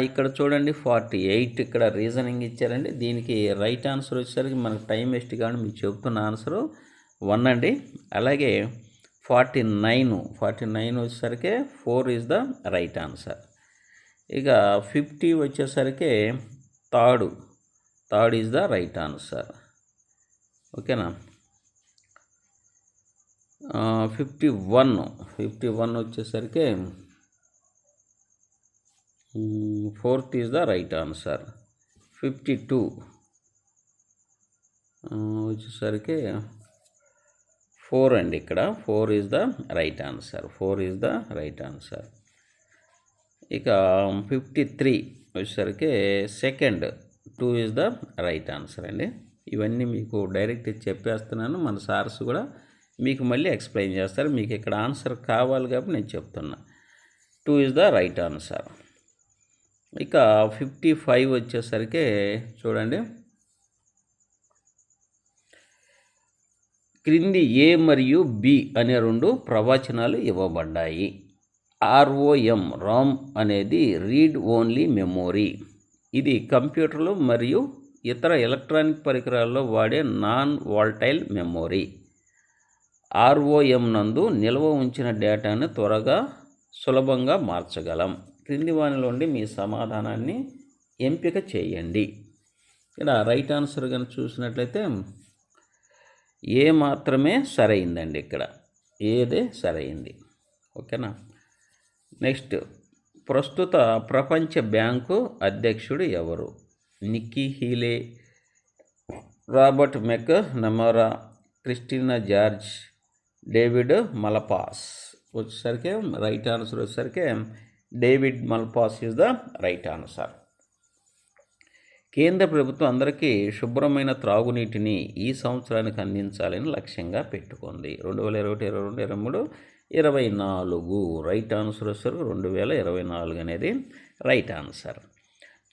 ఇక్కడ చూడండి 48 ఇక్కడ రీజనింగ్ ఇచ్చారండి. దీనికి రైట్ ఆన్సర్ వచ్చేసరికి మనకు టైం వేస్ట్ కాదు, మీకు చెప్తున్న ఆన్సరు 1 అండి. అలాగే 49 వచ్చేసరికి 4 ఈజ్ ద రైట్ ఆన్సర్. ఇక 50 వచ్చేసరికి third is the right answer. ఓకేనా. 51 వచ్చేసరికి 4th is the right answer. 52 వచ్చేసరికి 4 అండి. ఇక్కడ 4 is the right answer. 4 is the right answer. ఇక 53 వచ్చేసరికి second 2 is the right answer అండి. ఇవన్నీ మీకు డైరెక్ట్ చెప్పేస్తున్నాను. మన సార్స్ కూడా మీకు మళ్ళీ ఎక్స్ప్లెయిన్ చేస్తారు. మీకు ఇక్కడ ఆన్సర్ కావాలి కాబట్టి నేను చెప్తున్నా. 2 ఈజ్ ద రైట్ ఆన్సర్. ఇక 55 వచ్చేసరికి చూడండి, క్రింది ఏ మరియు బి అనే 2 ప్రవచనాలు ఇవ్వబడ్డాయి. ROM రామ్ అనేది రీడ్ ఓన్లీ మెమొరీ. ఇది కంప్యూటర్లు మరియు ఇతర ఎలక్ట్రానిక్ పరికరాల్లో వాడే నాన్ వాల్టైల్ మెమొరీ. ROM నందు నిల్వ ఉంచిన డేటాను త్వరగా సులభంగా మార్చగలం. క్రింది వానిలోండి మీ సమాధానాన్ని ఎంపిక చేయండి. ఇక్కడ రైట్ ఆన్సర్ కనుక చూసినట్లయితే ఏ మాత్రమే సరైందండి. ఇక్కడ ఏదే సరైంది. ఓకేనా. నెక్స్ట్, ప్రస్తుత ప్రపంచ బ్యాంకు అధ్యక్షుడు ఎవరు? Nikki Haley, Robert McNamara, Kristina George, David Malpass. వచ్చేసరికి రైట్ ఆన్సర్ వచ్చేసరికి David Malpass is the right answer. కేంద్ర ప్రభుత్వం అందరికీ శుభ్రమైన త్రాగునీటిని ఈ సంవత్సరానికి అందించాలని లక్ష్యంగా పెట్టుకుంది. 2021, 2022, 2024. రైట్ ఆన్సర్ వచ్చేసరికి 2024 అనేది రైట్ ఆన్సర్.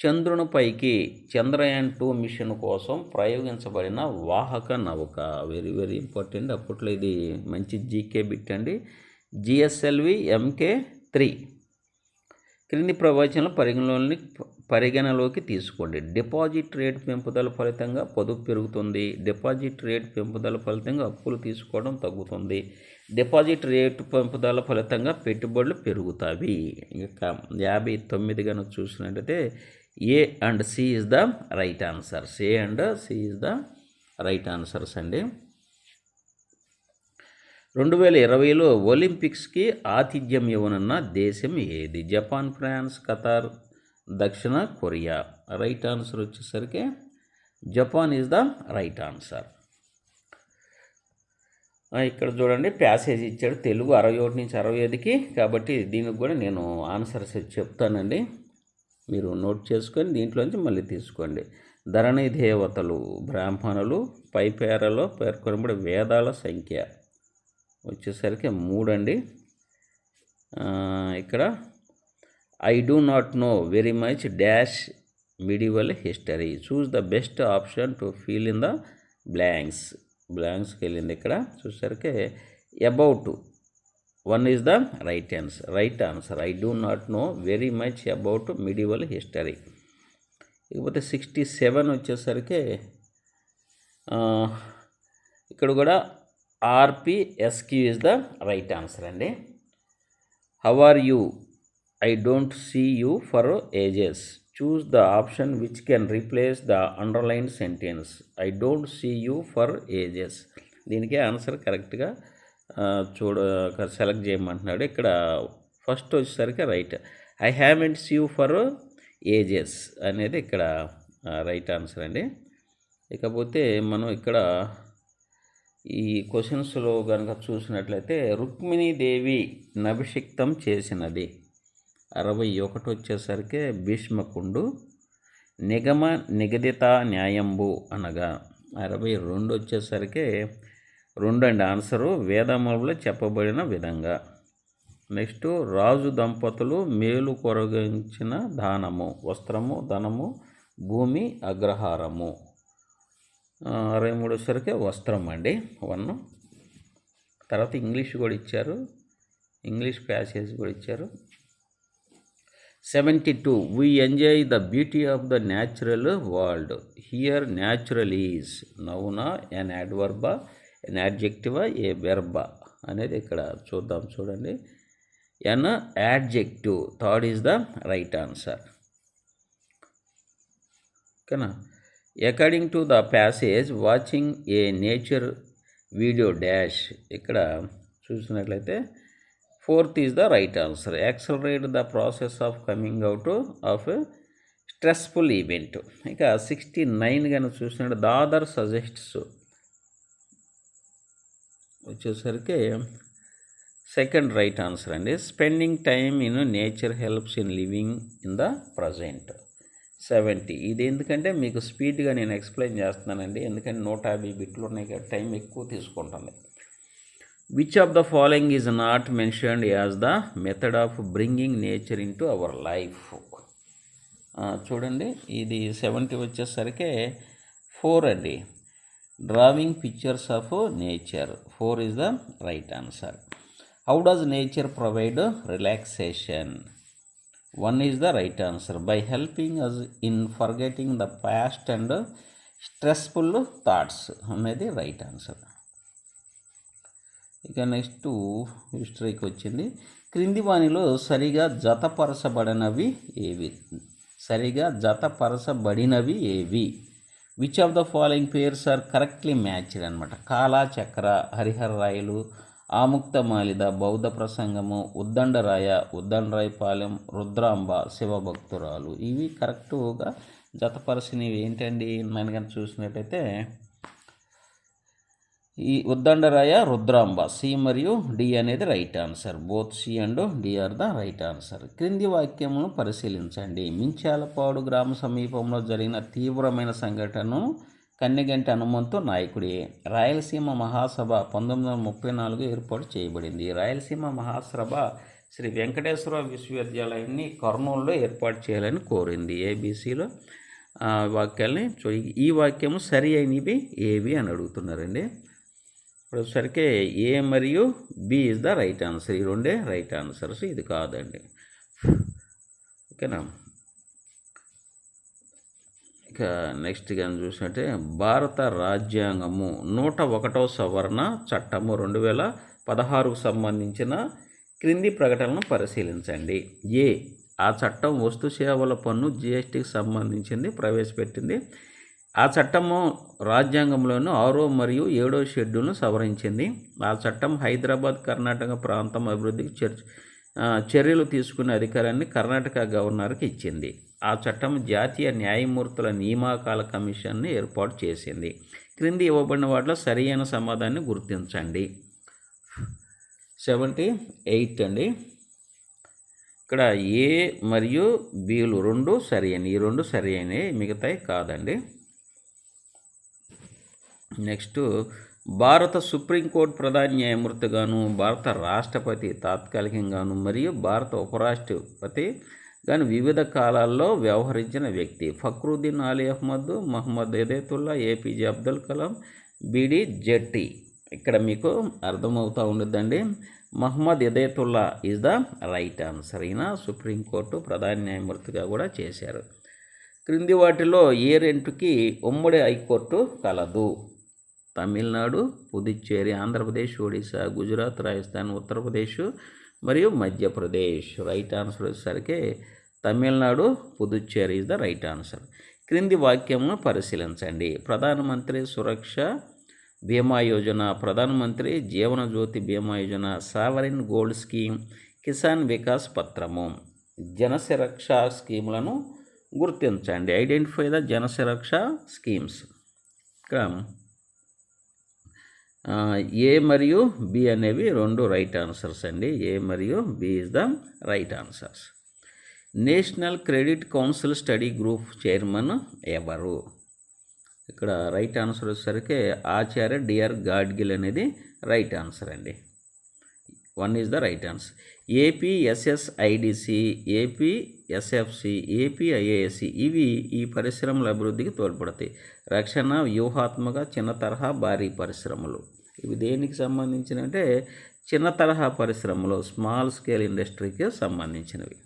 చంద్రునిపైకి చంద్రయాన్-2 మిషన్ కోసం ప్రయోగించబడిన వాహక నౌక. Very very important. అప్పట్లో ఇది మంచి జీకే బిట్ అండి. GSLV MK3. క్రింది ప్రవచనాలు పరిగణలోకి తీసుకోండి. డిపాజిట్ రేట్ పెంపుదల ఫలితంగా పొదుపు పెరుగుతుంది. డిపాజిట్ రేట్ పెంపుదల ఫలితంగా అప్పులు తీసుకోవడం తగ్గుతుంది. డిపాజిట్ రేటు పెంపుదల ఫలితంగా పెట్టుబడులు పెరుగుతాయి. ఇక 59 కనుక చూసినట్టయితే A and C is the right answers. A and C is the right answers అండి. 2020లో ఒలింపిక్స్కి ఆతిథ్యం ఇవ్వనున్న దేశం ఏది? జపాన్, ఫ్రాన్స్, ఖతార్, దక్షిణ కొరియా. రైట్ ఆన్సర్ వచ్చేసరికి Japan is the right answer. ఇక్కడ చూడండి, ప్యాసేజ్ ఇచ్చాడు తెలుగు 61 నుంచి 65కి. కాబట్టి దీనికి కూడా నేను ఆన్సర్స్ చెప్తానండి, మీరు నోట్ చేసుకొని దీంట్లోంచి మళ్ళీ తీసుకోండి. ధరణి దేవతలు బ్రాహ్మణులు. పైపేరలో పేర్కొనబడే వేదాల సంఖ్య వచ్చేసరికి 3 అండి. ఇక్కడ I do not know very much dash medieval history. Choose the best option to fill in the బ్లాంక్స్కి వెళ్ళింది. ఇక్కడ చూసరికి about 1 is the right answer. I do not know very much about medieval history. ఇకపోతే 67 వచ్చేసరికి ఇక్కడ కూడా RPSQ is the right answer అండి. How are you? I don't see you for ages. Choose the option which can replace the underline sentence. I don't see you for ages. దీనికి answer కరెక్ట్గా select చేయమంటున్నాడు. ఇక్కడ first వచ్చేసరికి right. I haven't see you for ages అనేది ఇక్కడ right answer అండి. ఇకపోతే మనం ఇక్కడ ఈ క్వశ్చన్స్లో కనుక చూసినట్లయితే రుక్మిణీదేవి నభిషిక్తం చేసినది. 61 వచ్చేసరికి భీష్మకుండు. నిగమ నిగదిత న్యాయంబు అనగా. 62 వచ్చేసరికి 2 అండి ఆన్సరు. వేదములలో చెప్పబడిన విధంగా. నెక్స్ట్, రాజు దంపతులు మేలు కొరగించిన దానము. వస్త్రము, ధనము, భూమి, అగ్రహారము. 63 వచ్చేసరికి వస్త్రం అండి 1. తర్వాత ఇంగ్లీష్ కూడా ఇచ్చారు, ఇంగ్లీష్ ప్యాసేజ్ కూడా ఇచ్చారు. 72 we enjoy the beauty of the natural world. Here natural is noun, an adverb, an adjective, a verb అనేది ఇక్కడ చూడండి. an adjective. Third is the right answer. ఓకేనా. According to the passage watching a nature video dash. ఇక్కడ చూసినట్లయితే 4th is the right answer. Accelerate the process of coming out of stressful event. ఇక 69 కనుక చూసినట్టు Dadar suggests వచ్చేసరికి second right answer అండి. Spending time in nature helps in living in the present. 70. ఇది ఎందుకంటే మీకు స్పీడ్గా నేను ఎక్స్ప్లెయిన్ చేస్తున్నానండి, ఎందుకంటే 150 బిట్లు ఉన్నాయి కాబట్టి టైం ఎక్కువ తీసుకుంటుంది. Which of the following is not mentioned as the method of bringing nature into our life. చూడండి, ఇది 70 వచ్చేసరికి 4 అండి. Drawing pictures of nature, 4 is the right answer. How does nature provide relaxation? 1 is the right answer. By helping us in forgetting the past and stressful thoughts అనేది right answer. ఇక next హిస్టరీకి వచ్చింది. క్రింది వానిలో సరిగా జతపరచబడినవి ఏవి? Which of the following pairs are correctly matched అనమాట. కాలాచక్ర, హరిహర రాయలు, ఆముక్తమాలిద, బౌద్ధ ప్రసంగము, ఉద్దండరాయపాలెం, రుద్రాంబ, శివభక్తురాలు. ఇవి కరెక్టుగా జతపరిచినవి ఏంటండి మనం కనుక చూసినట్టయితే ఈ ఉద్దండరాయ, రుద్రాంబ, సి మరియు డి అనేది right answer. Both C and D are the right answer. క్రింది వాక్యములను పరిశీలించండి. మించాలపాడు గ్రామ సమీపంలో జరిగిన తీవ్రమైన సంఘటనను కన్నెగంటి హనుమంతు నాయకుడే. రాయలసీమ మహాసభ 1934 ఏర్పాటు చేయబడింది. రాయలసీమ మహాసభ శ్రీ వెంకటేశ్వర విశ్వవిద్యాలయాన్ని కర్నూలులో ఏర్పాటు చేయాలని కోరింది. ఏబీసీలో వాక్యాలని. సో ఈ వాక్యము సరి అయినవి ఏవి అని అడుగుతున్నారండి. ఇప్పుడు సరికే ఏ మరియు B is the right answer. ఈ రెండే రైట్ ఆన్సర్స్, ఇది కాదండి. ఓకేనా. ఇక నెక్స్ట్ కానీ చూసినట్టే భారత రాజ్యాంగము 101వ సవరణ చట్టము 2016కు సంబంధించిన క్రింది ప్రకటనలను పరిశీలించండి. ఏ, ఆ చట్టం వస్తు సేవల పన్ను జిఎస్టీకి సంబంధించింది ప్రవేశపెట్టింది. ఆ చట్టము రాజ్యాంగంలోని 6వ మరియు 7వ షెడ్యూల్ను సవరించింది. ఆ చట్టం హైదరాబాద్, కర్ణాటక ప్రాంతం అభివృద్ధికి చర్యలు తీసుకునే అధికారాన్ని కర్ణాటక గవర్నర్కి ఇచ్చింది. ఆ చట్టం జాతీయ న్యాయమూర్తుల నియామకాల కమిషన్ని ఏర్పాటు చేసింది. క్రింది ఇవ్వబడిన వాటిలో సరైన సమాధానాన్ని గుర్తించండి. 78 అండి. ఇక్కడ ఏ మరియు బిలు రెండు సరి అయినవి, ఈ రెండు సరి అయినవి, మిగతాయి కాదండి. నెక్స్ట్, భారత సుప్రీంకోర్టు ప్రధాన న్యాయమూర్తిగాను, భారత రాష్ట్రపతి తాత్కాలికంగాను మరియు భారత ఉపరాష్ట్రపతి గాను వివిధ కాలాల్లో వ్యవహరించిన వ్యక్తి. Fakhruddin Ali Ahmed, Mohammad Hidayatullah, APJ Abdul Kalam, BD Jatti. ఇక్కడ మీకు అర్థమవుతూ ఉండద్దండి. Mohammad Hidayatullah is the right answer. ఈయన సుప్రీంకోర్టు ప్రధాన న్యాయమూర్తిగా కూడా చేశారు. క్రింది వాటిలో ఏ రెండుకి ఉమ్మడి హైకోర్టు కలదు? తమిళనాడు, పుదుచ్చేరి, ఆంధ్రప్రదేశ్, ఒడిశా, గుజరాత్, రాజస్థాన్, ఉత్తరప్రదేశ్ మరియు మధ్యప్రదేశ్. రైట్ ఆన్సర్ వచ్చేసరికి Tamil Nadu, Puducherry is the right answer. క్రింది వాక్యమును పరిశీలించండి. ప్రధానమంత్రి సురక్ష బీమా యోజన, ప్రధానమంత్రి జీవన జ్యోతి బీమా Yojana, sovereign gold scheme, Kisan Vikas పత్రము. జనసురక్ష స్కీములను గుర్తించండి. Identify the Jansuraksha schemes. ఇక్కడ ఏ మరియు బి అనేవి రెండు రైట్ ఆన్సర్స్ అండి. ఏ మరియు B is the right answers. National credit council study group chairman ఎవరు? ఇక్కడ రైట్ ఆన్సర్ వచ్చేసరికి ఆచార్య డిఆర్ గాడ్గిల్ అనేది రైట్ ఆన్సర్ అండి. 1 is the right answer. APSSIDC, APSFC, APIASC ఇవి ఈ పరిశ్రమల అభివృద్ధికి తోడ్పడతాయి. రక్షణ, వ్యూహాత్మక, చిన్న తరహా, భారీ పరిశ్రమలు. ఇవి దేనికి సంబంధించినంటే చిన్న తరహా పరిశ్రమలు, స్మాల్ స్కేల్ ఇండస్ట్రీకి సంబంధించినవి.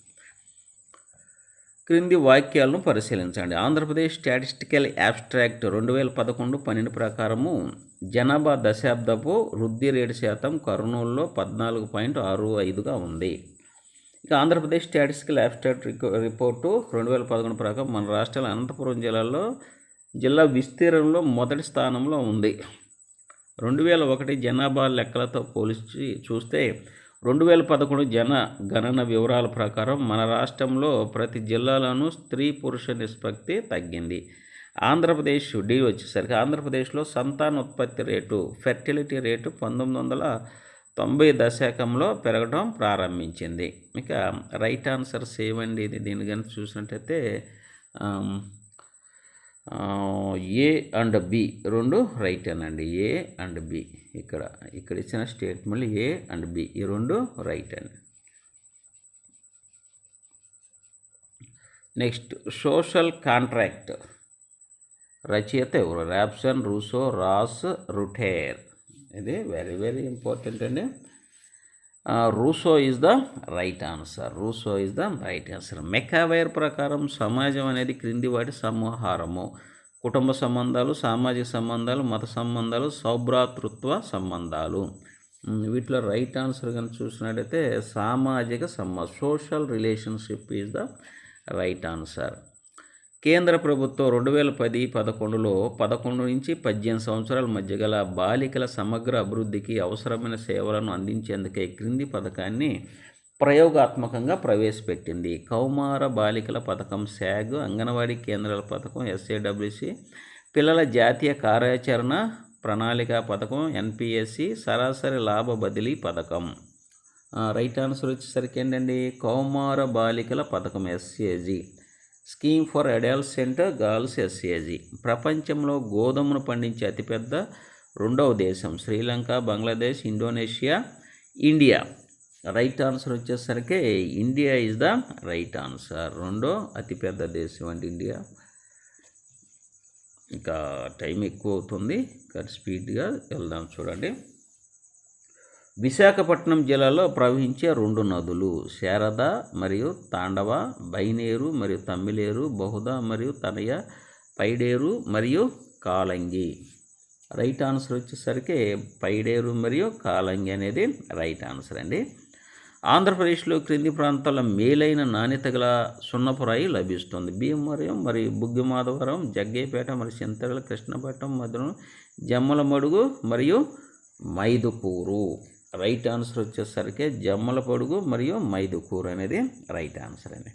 క్రింది వాక్యాలను పరిశీలించండి. ఆంధ్రప్రదేశ్ స్టాటిస్టికల్ అబ్స్ట్రాక్ట్ 2011-12 ప్రకారము జనాభా దశాబ్దపు వృద్ధి రేటు శాతం కర్నూలులో 14.65గా ఉంది. ఇక ఆంధ్రప్రదేశ్ స్టాటిస్టికల్ అబ్స్ట్రాక్ట్ రిపోర్టు 2011 ప్రకారం మన రాష్ట్రాల అనంతపురం జిల్లా విస్తీర్ణంలో మొదటి స్థానంలో ఉంది. 2001 జనాభా లెక్కలతో పోల్చి చూస్తే 2011 జనగణన వివరాల ప్రకారం మన రాష్ట్రంలో ప్రతి జిల్లాలోనూ స్త్రీ పురుష నిష్పత్తి తగ్గింది. ఆంధ్రప్రదేశ్ డి వచ్చేసరికి ఆంధ్రప్రదేశ్లో సంతానోత్పత్తి రేటు ఫెర్టిలిటీ రేటు 1990 దశకంలో పెరగడం ప్రారంభించింది. ఇక రైట్ ఆన్సర్స్ ఏవండి ఇది దీని కనుక చూసినట్టయితే ఏ అండ్ బి రెండు రైట్ అనండి. ఏ అండ్ బి ఇక్కడ ఇచ్చిన స్టేట్మెంట్లు ఏ అండ్ బి ఈ రెండు రైట్ అండి. నెక్స్ట్ సోషల్ కాంట్రాక్ట్ రచయిత ఎవరు? Robson, Rousseau, Ross, Rutter. ఇది వెరీ వెరీ ఇంపార్టెంట్ అండి. Rousseau is the right answer. Rousseau is the right answer. MacIver ప్రకారం సమాజం అనేది క్రింది వాటి సమాహారము: కుటుంబ సంబంధాలు, సామాజిక సంబంధాలు, మత సంబంధాలు, సౌభ్రాతృత్వ సంబంధాలు. వీటిలో రైట్ ఆన్సర్ కనుక చూసినట్టయితే సామాజిక social relationship is the right answer. కేంద్ర ప్రభుత్వం 2010-11లో 11 నుంచి 18 సంవత్సరాల మధ్య గల బాలికల సమగ్ర అభివృద్ధికి అవసరమైన సేవలను అందించేందుకే క్రింది పథకాన్ని ప్రయోగాత్మకంగా ప్రవేశపెట్టింది. కౌమార బాలికల పథకం శాగ్, అంగన్వాడీ కేంద్రాల పథకం ఎస్ఏడబ్ల్యూసి, పిల్లల జాతీయ కార్యాచరణ ప్రణాళిక పథకం ఎన్పిఎస్సి, సరాసరి లాభ బదిలీ పథకం. రైట్ ఆన్సర్ వచ్చేసరికి ఏంటండి? కౌమార బాలికల పథకం SAG, scheme for adolescent girls SAG. ప్రపంచంలో గోధుమను పండించే అతిపెద్ద రెండవ దేశం Sri Lanka, Bangladesh, Indonesia, India. Right answer వచ్చేసరికి India is the right answer. రెండో అతిపెద్ద దేశం అంటే ఇండియా. ఇంకా టైం ఎక్కువ అవుతుంది, స్పీడ్గా వెళ్దాం చూడండి. విశాఖపట్నం జిల్లాలో ప్రవహించే రెండు నదులు శారద మరియు తాండవ, బైనేరు మరియు తమ్మిలేరు, బహుద మరియు తనయ, పైడేరు మరియు కాలంగి. రైట్ ఆన్సర్ వచ్చేసరికి పైడేరు మరియు కాలంగి అనేది రైట్ ఆన్సర్ అండి. ఆంధ్రప్రదేశ్లో క్రింది ప్రాంతాల్లో మేలైన నాణ్యత గల సున్నపురాయి లభిస్తుంది: భీమవరం మరియు బుగ్గిమాధవరం, జగ్గేపేట మరియు చింతల, కృష్ణపట్నం, మధురం, జమ్మలమడుగు మరియు మైదుకూరు. రైట్ ఆన్సర్ వచ్చేసరికి జమ్మలపడుగు మరియు మైదుకూరు అనేది రైట్ ఆన్సర్ అండి.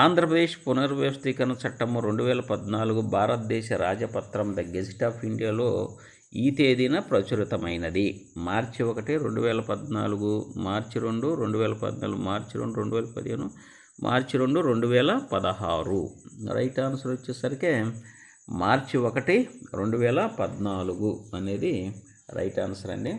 ఆంధ్రప్రదేశ్ పునర్వ్యవస్థీకరణ చట్టము 2014 భారతదేశ రాజపత్రం ద గెజిట్ ఆఫ్ ఇండియాలో ఈ తేదీన ప్రచురితమైనది: మార్చి 1, 2014, మార్చి 2, 2014, మార్చి 2, 2015, మార్చి 2, 2016. రైట్ ఆన్సర్ వచ్చేసరికి మార్చి 1, 2014 అనేది రైట్ ఆన్సర్ అండి.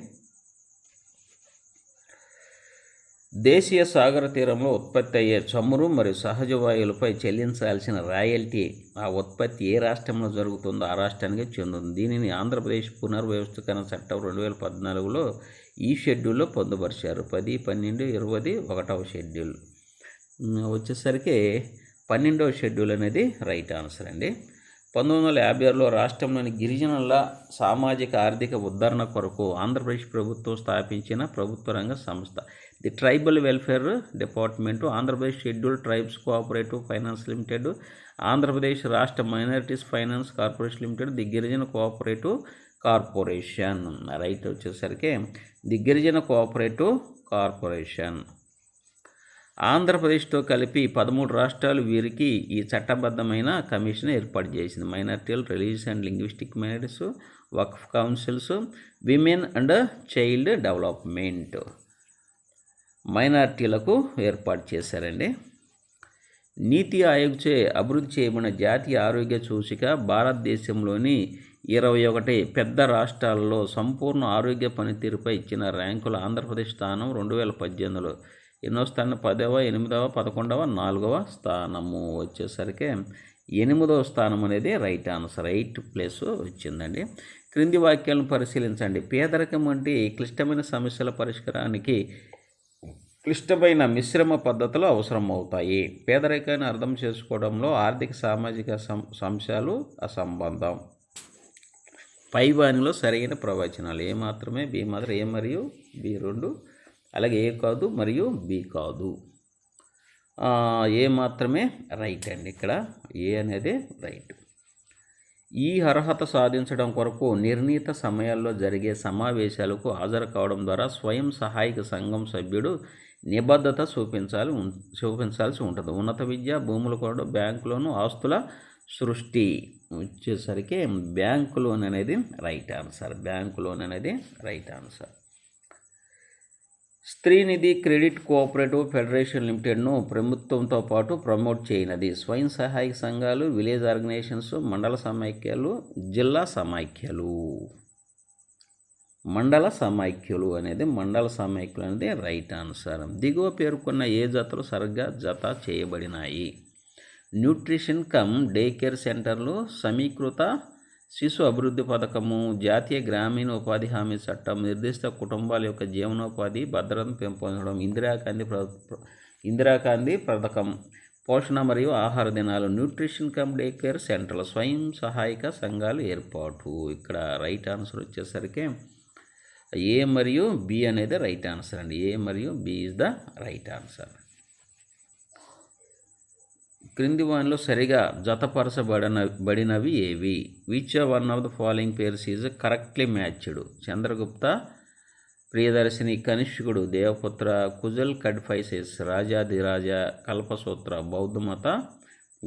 దేశీయ సాగర తీరంలో ఉత్పత్తి అయ్యే చమురు మరియు సహజ వాయువులపై చెల్లించాల్సిన రాయల్టీ ఆ ఉత్పత్తి ఏ రాష్ట్రంలో జరుగుతుందో ఆ రాష్ట్రానికి చెందుతుంది. దీనిని ఆంధ్రప్రదేశ్ పునర్వ్యవస్థీకరణ చట్టం 2014లో ఈ షెడ్యూల్లో పొందుపరిచారు. 10, 12, 20 1వ షెడ్యూల్ వచ్చేసరికి 12వ షెడ్యూల్ అనేది రైట్ ఆన్సర్ అండి. 1956లో రాష్ట్రంలోని గిరిజనుల సామాజిక ఆర్థిక ఉద్ధరణ కొరకు ఆంధ్రప్రదేశ్ ప్రభుత్వం స్థాపించిన ప్రభుత్వ రంగ సంస్థ the tribal welfare department, Andhra Pradesh schedule tribes cooperative finance limited, Andhra Pradesh రాష్ట్ర minorities finance corporation limited, the గిరిజన కోఆపరేటివ్ కార్పొరేషన్. రైట్ వచ్చేసరికి ది గిరిజన కోఆపరేటివ్ కార్పొరేషన్. ఆంధ్రప్రదేశ్తో కలిపి 13 రాష్ట్రాలు వీరికి ఈ చట్టబద్ధమైన కమిషన్ ఏర్పాటు చేసింది: మైనారిటీలు, religious and linguistic minorities, Waqf councils, women and child development. మైనారిటీలకు ఏర్పాటు చేశారండి. నీతి ఆయోగ్చే అభివృద్ధి చేయబడిన జాతీయ ఆరోగ్య సూచిక భారతదేశంలోని 21 పెద్ద రాష్ట్రాల్లో సంపూర్ణ ఆరోగ్య పనితీరుపై ఇచ్చిన ర్యాంకుల ఆంధ్రప్రదేశ్ స్థానం 2018లో ఎన్నో స్థానం? 10వ, 8వ, 11వ, 4వ స్థానము వచ్చేసరికి 8వ స్థానం అనేది రైట్ ఆన్సర్. 8th ప్లేస్ వచ్చిందండి. క్రింది వాక్యాలను పరిశీలించండి. పేదరికం వంటి క్లిష్టమైన సమస్యల పరిష్కారానికి క్లిష్టమైన మిశ్రమ పద్ధతులు అవసరమవుతాయి. పేదరికాన్ని అర్థం చేసుకోవడంలో ఆర్థిక సామాజిక అంశాలు అసంబంధం. పైవానిలో సరైన ప్రవచనాలు: ఏ మాత్రమే, బి మాత్రం, ఏ మరియు బి రెండు, అలాగే ఏ కాదు మరియు బి కాదు. ఏ మాత్రమే రైట్ అండి. ఇక్కడ ఏ అనేది రైట్. ఈ అర్హత సాధించడం కొరకు నిర్ణీత సమయాల్లో జరిగే సమావేశాలకు హాజరు కావడం ద్వారా స్వయం సహాయక సంఘం సభ్యుడు నిబద్ధత చూపించాల్సి ఉంటుంది. ఉన్నత విద్య, భూములు కొనడం, బ్యాంకు లోను, ఆస్తుల సృష్టి వచ్చేసరికి బ్యాంకు లోన్ అనేది రైట్ ఆన్సర్. బ్యాంకు లోన్ అనేది right answer. Stree Nidhi credit cooperative federation లిమిటెడ్ను ప్రభుత్వంతో పాటు ప్రమోట్ చేయనది స్వయం సహాయక సంఘాలు, విలేజ్ ఆర్గనైజేషన్స్, మండల సమైక్యాలు, జిల్లా సమైక్యాలు. మండల సమైక్యులు అనేది రైట్ ఆన్సర్. దిగువ పేర్కొన్న ఏ జతలు సరిగ్గా జత చేయబడినాయి? న్యూట్రిషన్ కమ్ డే కేర్ సెంటర్లు, సమీకృత శిశు అభివృద్ధి పథకము, జాతీయ గ్రామీణ ఉపాధి హామీ చట్టం, నిర్దిష్ట కుటుంబాల యొక్క జీవనోపాధి భద్రతను పెంపొందడం, ఇందిరాగాంధీ పథకం, పోషణ మరియు ఆహార దినాలు. న్యూట్రిషన్ కమ్ డే కేర్ సెంటర్లు, స్వయం సహాయక సంఘాలు ఏర్పాటు. ఇక్కడ రైట్ ఆన్సర్ వచ్చేసరికి ఏ మరియు బి అనేది రైట్ ఆన్సర్ అండి. ఏ మరియు B is the right answer. క్రింది వానిలో సరిగా జతపరచబడినవి ఏవి? Which one of the following pairs is correctly matched? Chandragupta, Priyadarshini, కనిష్కుడు, దేవపుత్ర, కుజల్ కడ్ఫైసెస్, రాజాధిరాజ, కల్పసూత్ర, బౌద్ధమత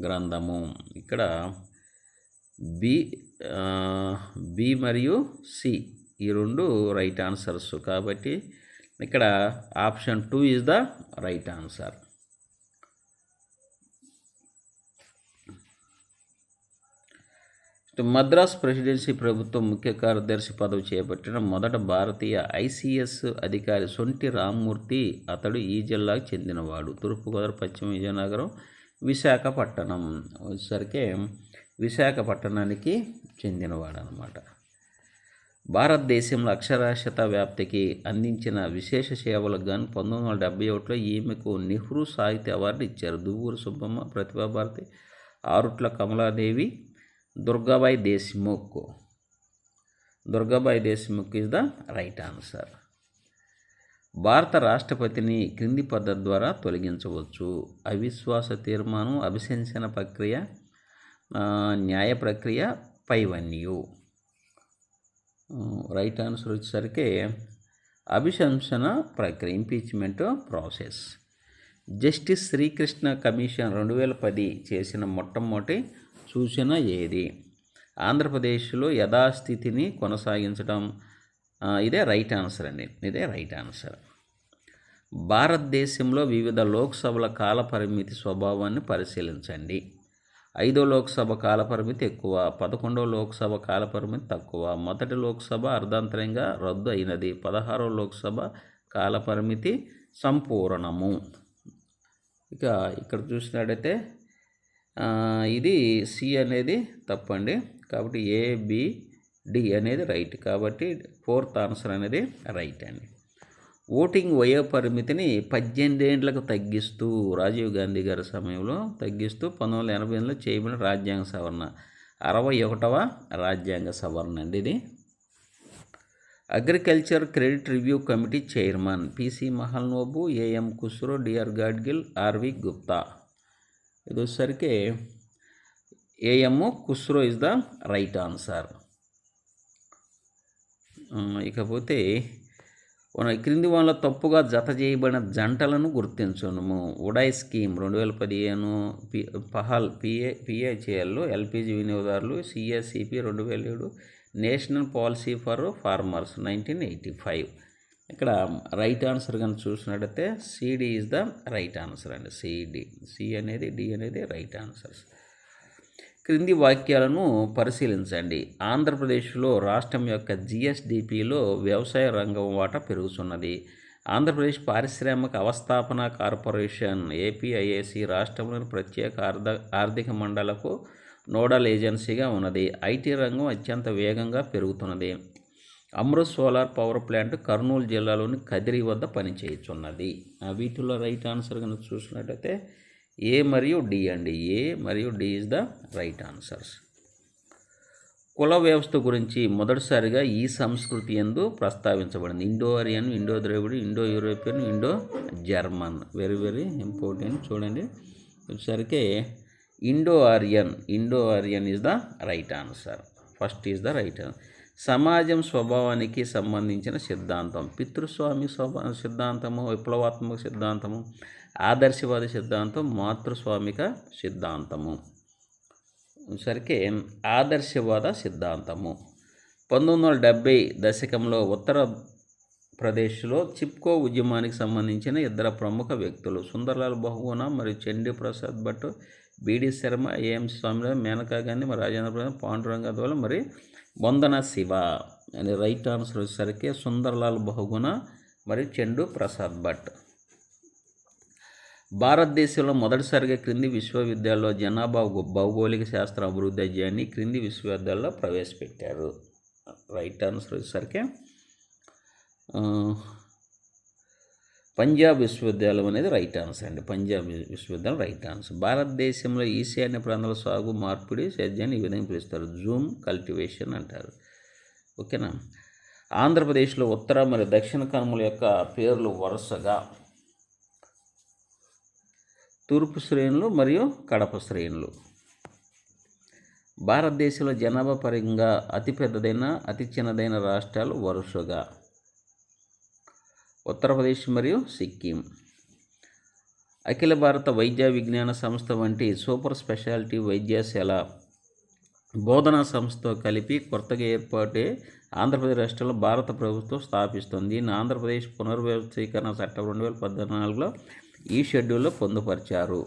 గ్రంథము. ఇక్కడ బి మరియు సి ఈ రెండు రైట్ ఆన్సర్స్ కాబట్టి ఇక్కడ option 2 is the right answer. Madras presidency ప్రభుత్వం ముఖ్య కార్యదర్శి పదవి చేపట్టిన మొదట భారతీయ ఐసిఎస్ అధికారి సొంటి రామ్మూర్తి. అతడు ఈ జిల్లాకు చెందినవాడు. తూర్పుగోదావరి, పశ్చిమ విజయనగరం, విశాఖపట్నం వచ్చేసరికి విశాఖపట్నానికి చెందినవాడు అన్నమాట. భారతదేశంలో అక్షరాస్యత వ్యాప్తికి అందించిన విశేష సేవలకు గాను 1971లో ఈమెకు నెహ్రూ సాహిత్య అవార్డు ఇచ్చారు. Duvvuru Subbamma, Pratibhabharati, Arutla Kamaladevi, Durgabai Deshmukh. Durgabai Deshmukh is the right answer. భారత రాష్ట్రపతిని క్రింది పద్ధతి ద్వారా తొలగించవచ్చు? అవిశ్వాస తీర్మానం, అభిశంసన ప్రక్రియ, న్యాయ ప్రక్రియ, పైవన్యు. రైట్ ఆన్సర్ వచ్చేసరికి అభిశంసన ప్రక్రియ, impeachment process. Justice Srikrishna commission 2010 చేసిన మొట్టమొదటి సూచన ఏది? ఆంధ్రప్రదేశ్లో యథాస్థితిని కొనసాగించడం. ఇదే రైట్ ఆన్సర్ అండి. ఇదే రైట్ ఆన్సర్. భారతదేశంలో వివిధ లోక్సభల కాలపరిమితి స్వభావాన్ని పరిశీలించండి. 5వ లోక్సభ కాలపరిమితి ఎక్కువ, 11వ లోక్సభ కాలపరిమితి తక్కువ, మొదటి లోక్సభ అర్ధాంతరంగా రద్దు అయినది, 16వ లోక్సభ కాలపరిమితి సంపూర్ణము. ఇక ఇక్కడ చూసినట్టయితే ఇది సి అనేది తప్పండి. కాబట్టి ఏబిడి అనేది రైట్. కాబట్టి 4th ఆన్సర్ అనేది రైట్ అండి. ఓటింగ్ వయో పరిమితిని 18 ఏళ్లకు తగ్గిస్తూ రాజీవ్ గాంధీ గారి సమయంలో తగ్గిస్తూ 1988లో చేయబడిన రాజ్యాంగ సవరణ 61వ రాజ్యాంగ సవరణ అండి ఇది. Agriculture credit review committee chairman PC Mahalanobis, AM Khusro, DR Gadgil, RV Gupta. ఇది వచ్చేసరికి AM Khusro is the right answer. ఇకపోతే క్రింది వాళ్ళ తప్పుగా జత చేయబడిన జంటలను గుర్తించడము. ఉడాయ్ స్కీమ్ 2015, పహల్ పిఏచేఎల్లో ఎల్పిజి వినియోగదారులు, CSCP 2007, national policy for farmers 1985. ఇక్కడ రైట్ ఆన్సర్ కనుక చూసినట్టయితే CD is the right answer అండి. సి అనేది డి అనేది రైట్ ఆన్సర్స్. క్రింది వాక్యాలను పరిశీలించండి. ఆంధ్రప్రదేశ్లో రాష్ట్రం యొక్క జిఎస్డిపిలో వ్యవసాయ రంగం వాటా పెరుగుతున్నది. ఆంధ్రప్రదేశ్ పారిశ్రామిక అవస్థాపన కార్పొరేషన్ ఏపీఐఏసి రాష్ట్రంలోని ప్రత్యేక ఆర్థిక మండలకు నోడల్ ఏజెన్సీగా ఉన్నది. ఐటీ రంగం అత్యంత వేగంగా పెరుగుతున్నది. Amrit solar power plant Kurnool జిల్లాలోని కదిరి వద్ద పనిచేయుచున్నది. వీటిలో రైట్ ఆన్సర్ కనుక చూసినట్టయితే ఏ మరియు డి అండి. ఏ మరియు D is the right answers. కుల వ్యవస్థ గురించి మొదటిసారిగా ఈ సంస్కృతి యందు ప్రస్తావించబడింది. Indo Aryan, Indo Dravid, Indo European, Indo German. Very very important. చూడండి వచ్చేసరికి Indo Aryan is the right answer. First is the right answer. సమాజం స్వభావానికి సంబంధించిన సిద్ధాంతం. పితృస్వామి సిద్ధాంతము, విప్లవాత్మక సిద్ధాంతము, ఆదర్శవాద సిద్ధాంతం, మాతృస్వామిక సిద్ధాంతము. సరికి ఆదర్శవాద సిద్ధాంతము. 1970 దశకంలో ఉత్తరప్రదేశ్లో చిప్కో ఉద్యమానికి సంబంధించిన ఇద్దరు ప్రముఖ వ్యక్తులు సుందర్లాల్ బహుగుణ మరియు చండీ ప్రసాద్ భట్, బిడి శర్మ, ఏఎంసి స్వామినాథన్, మేనకా గాంధీ, మరి రాజేంద్ర ప్రసాద్, పాండురంగ దోల, మరి వందన శివ అని రైట్ ఆన్సర్ వచ్చేసరికి సుందర్లాల్ బహుగుణ మరియు చండూ ప్రసాద్ భట్. భారతదేశంలో మొదటిసారిగా క్రింది విశ్వవిద్యాలయంలో జనాభా భౌగోళిక శాస్త్ర అభివృద్ధి అధ్యాయాన్ని క్రింది విశ్వవిద్యాలయంలో ప్రవేశపెట్టారు. రైట్ ఆన్సర్ వచ్చేసరికి పంజాబ్ విశ్వవిద్యాలయం అనేది రైట్ ఆన్సర్ అండి. పంజాబ్ విశ్వవిద్యాలయం రైట్ ఆన్సర్. భారతదేశంలో ఈశాన్య ప్రాంతాల సాగు మార్పిడి సేద్యాన్ని ఈ విధంగా పిలుస్తారు, జూమ్ కల్టివేషన్ అంటారు. ఓకేనా. ఆంధ్రప్రదేశ్లో ఉత్తర మరియు దక్షిణ కనుమల యొక్క పేర్లు వరుసగా తూర్పు శ్రేణులు మరియు కడప శ్రేణులు. భారతదేశంలో జనాభా పరంగా అతిపెద్దదైన అతి చిన్నదైన రాష్ట్రాలు వరుసగా ఉత్తరప్రదేశ్ మరియు సిక్కిం. అఖిల భారత వైద్య విజ్ఞాన సంస్థ వంటి సూపర్ స్పెషాలిటీ వైద్యశాల బోధనా సంస్థతో కలిపి కొత్తగా ఏర్పాటే ఆంధ్రప్రదేశ్ రాష్ట్రంలో భారత ప్రభుత్వం స్థాపిస్తుంది. దీన్ని ఆంధ్రప్రదేశ్ పునర్వ్యవస్థీకరణ చట్టం 2014లో ఈ షెడ్యూల్లో పొందుపరిచారు.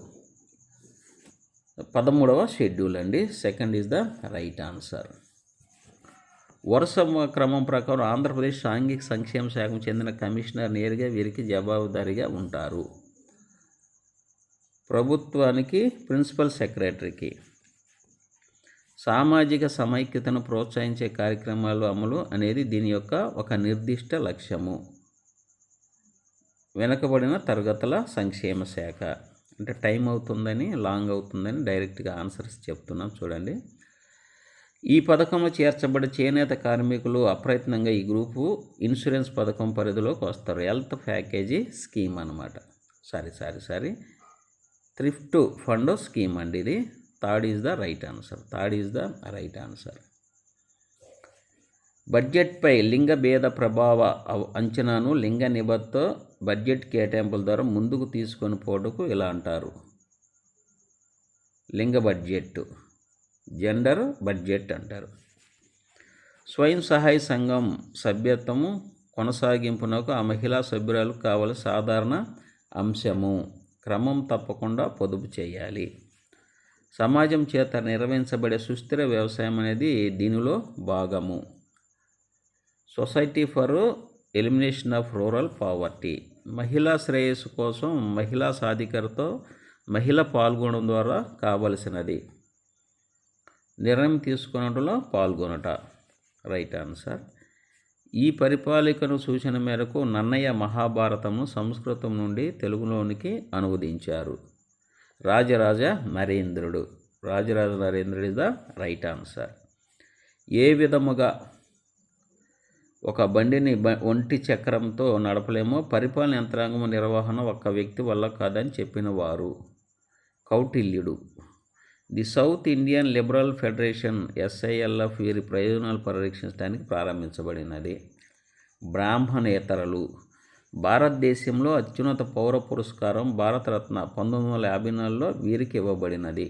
13వ షెడ్యూల్ అండి. Second is the right answer. వరుస క్రమం ప్రకారం ఆంధ్రప్రదేశ్ సాంఘిక సంక్షేమ శాఖకు చెందిన కమిషనర్ నేరుగా వీరికి జవాబుదారీగా ఉంటారు. ప్రభుత్వానికి ప్రిన్సిపల్ సెక్రటరీకి. సామాజిక సమైక్యతను ప్రోత్సహించే కార్యక్రమాలు అమలు అనేది దీని యొక్క ఒక నిర్దిష్ట లక్ష్యము. వెనుకబడిన తరగతుల సంక్షేమ శాఖ. అంటే టైం అవుతుందని, లాంగ్ అవుతుందని డైరెక్ట్గా ఆన్సర్స్ చెప్తున్నాం చూడండి. ఈ పథకంలో చేర్చబడే చేనేత కార్మికులు అప్రయత్నంగా ఈ గ్రూపు ఇన్సూరెన్స్ పథకం పరిధిలోకి వస్తారు. హెల్త్ ప్యాకేజీ స్కీమ్ అనమాట. సారీ థ్రిఫ్ట్ ఫండ్ స్కీమ్ అండి ఇది. Third is the right answer. బడ్జెట్పై లింగ భేద ప్రభావ అంచనాను లింగ నిబద్ధ బడ్జెట్ కేటాయింపుల ద్వారా ముందుకు తీసుకొని పోవటకు ఇలా అంటారు, లింగ బడ్జెట్, జెండర్ బడ్జెట్ అంటారు. స్వయం సహాయ సంఘం సభ్యత్వము కొనసాగింపునకు ఆ మహిళా సభ్యురాలకు కావలసిన సాధారణ అంశము. క్రమం తప్పకుండా పొదుపు చేయాలి. సమాజం చేత నిర్వహించబడే సుస్థిర వ్యవసాయం అనేది దీనిలో భాగము. Society for elimination of rural poverty. మహిళా శ్రేయస్సు కోసం మహిళా సాధికారతో మహిళ పాల్గొనడం ద్వారా కావలసినది. నిర్ణయం తీసుకున్నట్లో పాల్గొనట. Right answer. ఈ పరిపాలికను సూచన మేరకు నన్నయ్య మహాభారతంను సంస్కృతం నుండి తెలుగులోనికి అనువదించారు. రాజరాజ నరేంద్రుడు ఇస్ ద రైట్ ఆన్సర్. ఏ విధముగా ఒక బండిని ఒంటి చక్రంతో నడపలేమో పరిపాలన యంత్రాంగం నిర్వహణ ఒక్క వ్యక్తి వల్ల కాదని చెప్పిన వారు కౌటిల్యుడు. The South Indian liberal federation SILF వీరి ప్రయోజనాలు పరిరక్షించడానికి ప్రారంభించబడినది. బ్రాహ్మణేతరులు. భారతదేశంలో అత్యున్నత పౌర పురస్కారం భారతరత్న 1954లో వీరికి ఇవ్వబడినది.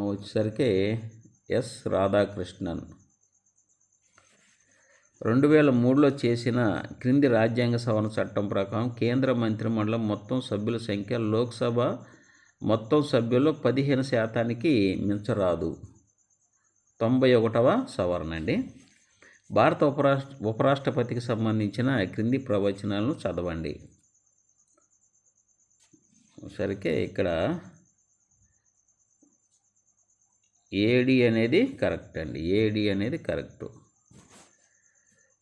వచ్చేసరికి ఎస్ రాధాకృష్ణన్. 2003లో చేసిన క్రింది రాజ్యాంగ సవరణ చట్టం ప్రకారం కేంద్ర మంత్రిమండలం మొత్తం సభ్యుల సంఖ్య లోక్సభ మొత్తం సభ్యుల్లో 15% మించరాదు. 91వ సవరణ అండి. భారత ఉపరాష్ట్రపతికి సంబంధించిన క్రింది ప్రవచనాలను చదవండి. సరికే ఇక్కడ ఏడి అనేది కరెక్ట్ అండి. ఏడి అనేది కరెక్ట్.